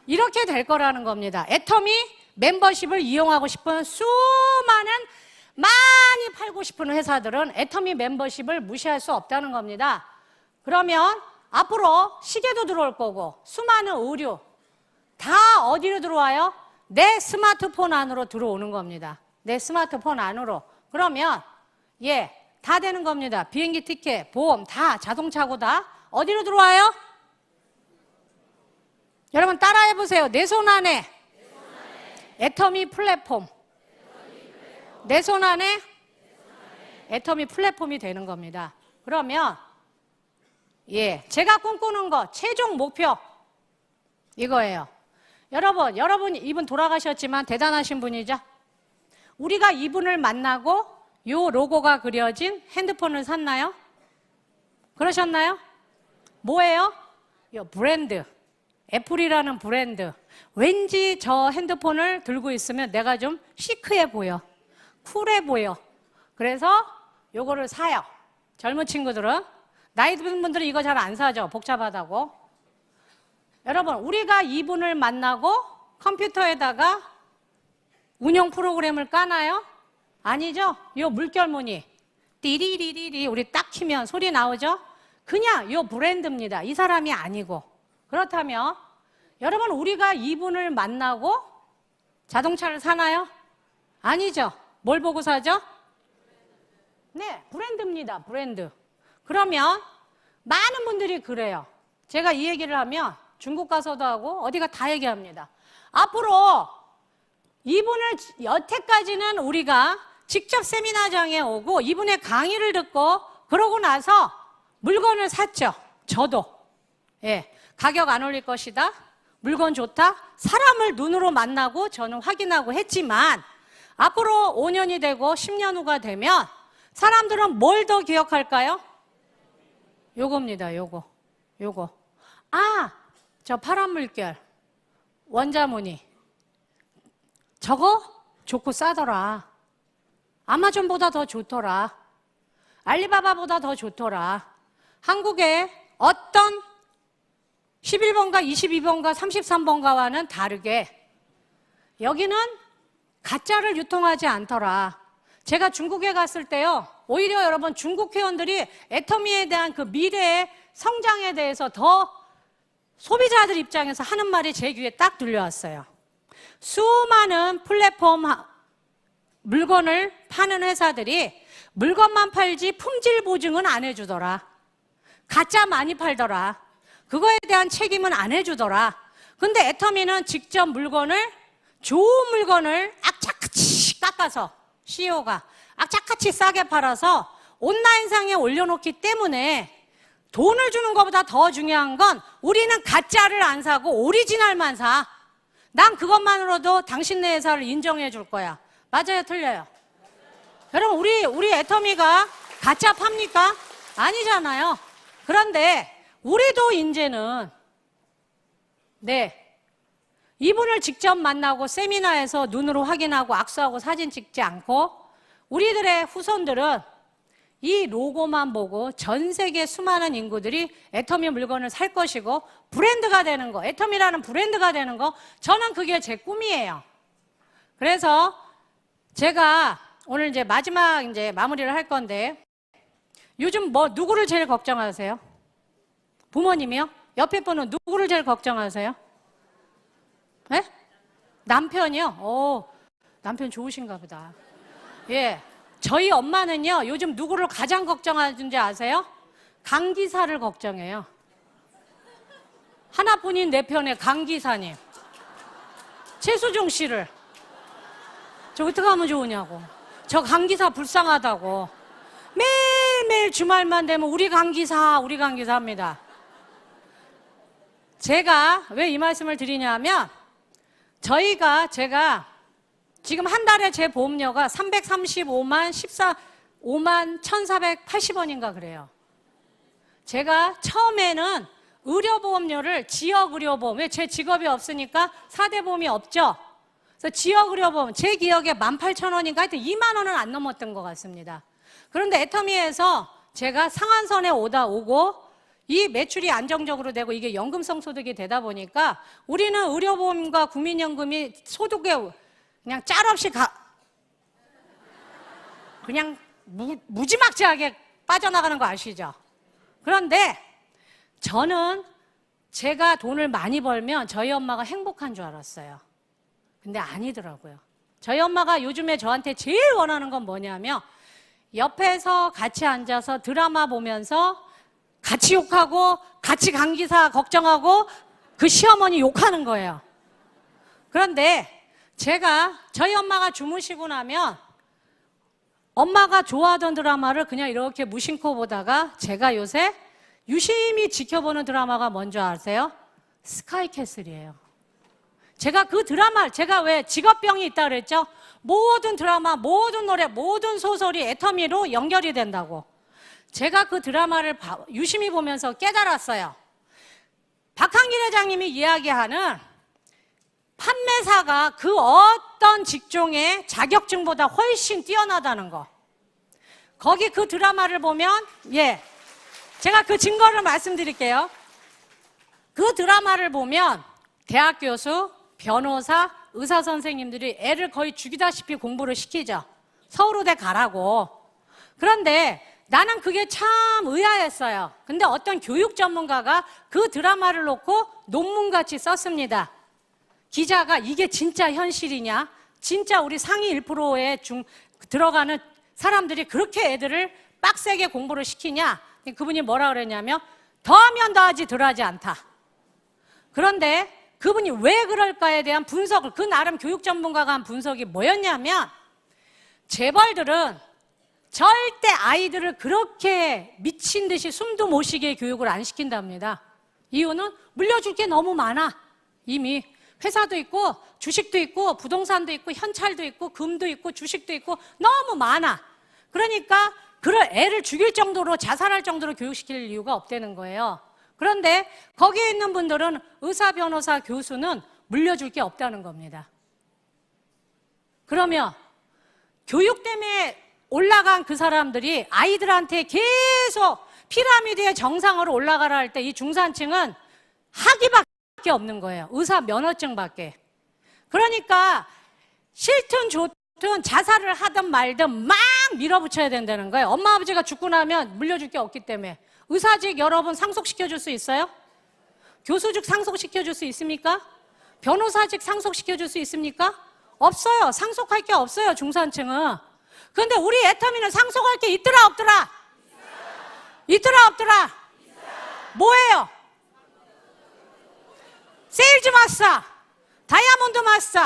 이렇게 될 거라는 겁니다. 애터미 멤버십을 이용하고 싶은 수많은 많이 팔고 싶은 회사들은 애터미 멤버십을 무시할 수 없다는 겁니다. 그러면 앞으로 시계도 들어올 거고 수많은 의류 다 어디로 들어와요? 내 스마트폰 안으로 들어오는 겁니다. 내 스마트폰 안으로. 그러면 다 되는 겁니다. 비행기 티켓, 보험 다 자동차고 다 어디로 들어와요? 여러분 따라해보세요. 내 손 안에 애터미 플랫폼. 내 손 안에 애터미 플랫폼이 되는 겁니다. 그러면 제가 꿈꾸는 거 최종 목표 이거예요. 여러분 이분 돌아가셨지만 대단하신 분이죠. 우리가 이분을 만나고 요 로고가 그려진 핸드폰을 샀나요? 그러셨나요? 뭐예요? 요 브랜드, 애플이라는 브랜드. 왠지 저 핸드폰을 들고 있으면 내가 좀 시크해 보여, 쿨해 보여. 그래서 요거를 사요. 젊은 친구들은. 나이 든 분들은 이거 잘 안 사죠. 복잡하다고. 여러분, 우리가 이분을 만나고 컴퓨터에다가 운영 프로그램을 까나요? 아니죠? 요 물결무늬 띠리리리리 우리 딱 키면 소리 나오죠? 그냥 요 브랜드입니다. 이 사람이 아니고. 그렇다면 여러분, 우리가 이분을 만나고 자동차를 사나요? 아니죠. 뭘 보고 사죠? 네, 브랜드입니다. 브랜드. 그러면 많은 분들이 그래요. 제가 이 얘기를 하면 중국 가서도 하고 어디가 다 얘기합니다. 앞으로 이분을 여태까지는 우리가 직접 세미나장에 오고 이분의 강의를 듣고 그러고 나서 물건을 샀죠. 저도. 가격 안 올릴 것이다. 물건 좋다. 사람을 눈으로 만나고 저는 확인하고 했지만 앞으로 5년이 되고 10년 후가 되면 사람들은 뭘 더 기억할까요? 요겁니다. 요거. 저 파란 물결 원자무늬 저거 좋고 싸더라. 아마존보다 더 좋더라. 알리바바보다 더 좋더라. 한국의 어떤 11번가 22번가 33번가와는 다르게 여기는 가짜를 유통하지 않더라. 제가 중국에 갔을 때요, 오히려 여러분 중국 회원들이 애터미에 대한 그 미래의 성장에 대해서 더 소비자들 입장에서 하는 말이 제 귀에 딱 들려왔어요. 수많은 플랫폼 물건을 파는 회사들이 물건만 팔지 품질 보증은 안 해주더라. 가짜 많이 팔더라. 그거에 대한 책임은 안 해주더라. 근데 애터미는 직접 좋은 물건을 악착같이 깎아서 CEO가 악착같이 싸게 팔아서 온라인상에 올려놓기 때문에 돈을 주는 것보다 더 중요한 건 우리는 가짜를 안 사고 오리지널만 사. 난 그것만으로도 당신네 회사를 인정해 줄 거야. 맞아요, 틀려요? 여러분, 우리 애터미가 가짜 팝니까? 아니잖아요. 그런데 우리도 이제는 이분을 직접 만나고 세미나에서 눈으로 확인하고 악수하고 사진 찍지 않고 우리들의 후손들은 이 로고만 보고 전 세계 수많은 인구들이 애터미 물건을 살 것이고 브랜드가 되는 거, 애터미라는 브랜드가 되는 거, 저는 그게 제 꿈이에요. 그래서 제가 오늘 이제 마지막 마무리를 할 건데, 요즘 누구를 제일 걱정하세요? 부모님이요? 옆에 분은 누구를 제일 걱정하세요? 네? 남편이요? 남편 좋으신가 보다. 저희 엄마는요, 요즘 누구를 가장 걱정하는지 아세요? 강 기사를 걱정해요. 하나뿐인 내 편의 강 기사님. 최수종 씨를. 저 어떻게 하면 좋으냐고. 저 강 기사 불쌍하다고. 매일매일 주말만 되면 우리 강 기사 합니다. 제가 왜 이 말씀을 드리냐면, 제가 지금 한 달에 제 보험료가 335만 5만 1,480원인가 그래요. 제가 처음에는 의료보험료를 지역의료보험, 왜 제 직업이 없으니까 4대 보험이 없죠. 그래서 지역의료보험, 제 기억에 18,000원인가 하여튼 2만 원은 안 넘었던 것 같습니다. 그런데 애터미에서 제가 상한선에 오고 이 매출이 안정적으로 되고 이게 연금성 소득이 되다 보니까 우리는 의료보험과 국민연금이 소득에 그냥 짤없이 그냥 무지막지하게 빠져나가는 거 아시죠? 그런데 저는 제가 돈을 많이 벌면 저희 엄마가 행복한 줄 알았어요. 근데 아니더라고요. 저희 엄마가 요즘에 저한테 제일 원하는 건 뭐냐면 옆에서 같이 앉아서 드라마 보면서 같이 욕하고 같이 강기사 걱정하고 그 시어머니 욕하는 거예요. 그런데 저희 엄마가 주무시고 나면 엄마가 좋아하던 드라마를 그냥 이렇게 무심코 보다가 제가 요새 유심히 지켜보는 드라마가 뭔지 아세요? 스카이캐슬이에요. 제가 그 드라마, 제가 왜 직업병이 있다 그랬죠? 모든 드라마, 모든 노래, 모든 소설이 애터미로 연결이 된다고. 제가 그 드라마를 유심히 보면서 깨달았어요. 박한길 회장님이 이야기하는 판매사가 그 어떤 직종의 자격증보다 훨씬 뛰어나다는 거. 거기 그 드라마를 보면, 제가 그 증거를 말씀드릴게요. 그 드라마를 보면 대학 교수, 변호사, 의사 선생님들이 애를 거의 죽이다시피 공부를 시키죠. 서울대 가라고. 그런데 나는 그게 참 의아했어요. 근데 어떤 교육 전문가가 그 드라마를 놓고 논문같이 썼습니다. 기자가 이게 진짜 현실이냐? 진짜 우리 상위 1%에 들어가는 사람들이 그렇게 애들을 빡세게 공부를 시키냐? 그분이 뭐라 그랬냐면 더하면 더하지 덜하지 않다. 그런데 그분이 왜 그럴까에 대한 분석을, 그 나름 교육 전문가가 한 분석이 뭐였냐면 재벌들은 절대 아이들을 그렇게 미친 듯이 숨도 못 쉬게 교육을 안 시킨답니다. 이유는 물려줄 게 너무 많아. 이미 회사도 있고 주식도 있고 부동산도 있고 현찰도 있고 금도 있고 주식도 있고 너무 많아. 그러니까 그럴 애를 죽일 정도로 자살할 정도로 교육시킬 이유가 없다는 거예요. 그런데 거기에 있는 분들은 의사, 변호사, 교수는 물려줄 게 없다는 겁니다. 그러면 교육 때문에 올라간 그 사람들이 아이들한테 계속 피라미드의 정상으로 올라가라 할 때 이 중산층은 학위밖에 없는 거예요. 의사 면허증밖에. 그러니까 싫든 좋든 자살을 하든 말든 막 밀어붙여야 된다는 거예요. 엄마 아버지가 죽고 나면 물려줄 게 없기 때문에. 의사직 여러분 상속시켜줄 수 있어요? 교수직 상속시켜줄 수 있습니까? 변호사직 상속시켜줄 수 있습니까? 없어요. 상속할 게 없어요, 중산층은. 그런데 우리 애터미는 상속할 게 있더라 없더라? 있더라 없더라? 뭐예요? 세일즈 마스터, 다이아몬드 마스터,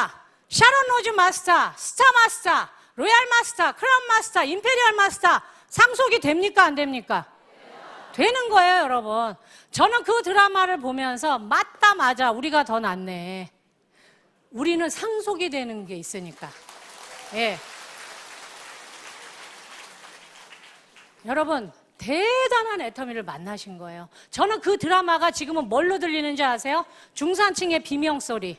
샤론 로즈 마스터, 스타 마스터, 로얄 마스터, 크라운 마스터, 임페리얼 마스터 상속이 됩니까 안 됩니까? 되는 거예요, 여러분. 저는 그 드라마를 보면서 맞다 우리가 더 낫네. 우리는 상속이 되는 게 있으니까. 여러분 대단한 애터미를 만나신 거예요. 저는 그 드라마가 지금은 뭘로 들리는지 아세요? 중산층의 비명소리,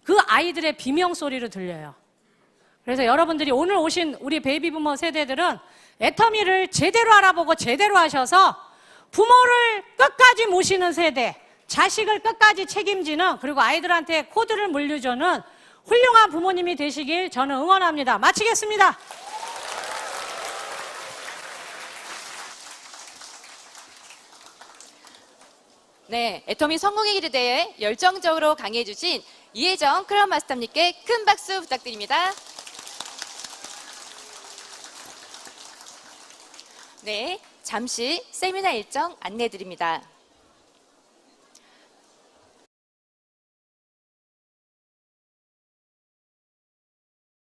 그 아이들의 비명소리로 들려요. 그래서 여러분들이 오늘 오신 우리 베이비부머 세대들은 애터미를 제대로 알아보고 제대로 하셔서 부모를 끝까지 모시는 세대, 자식을 끝까지 책임지는, 그리고 아이들한테 코드를 물려주는 훌륭한 부모님이 되시길 저는 응원합니다. 마치겠습니다. 네, 애터미 성공의 길에 대해 열정적으로 강의해주신 이혜정 크라운 마스터님께 큰 박수 부탁드립니다. 네, 잠시 세미나 일정 안내드립니다.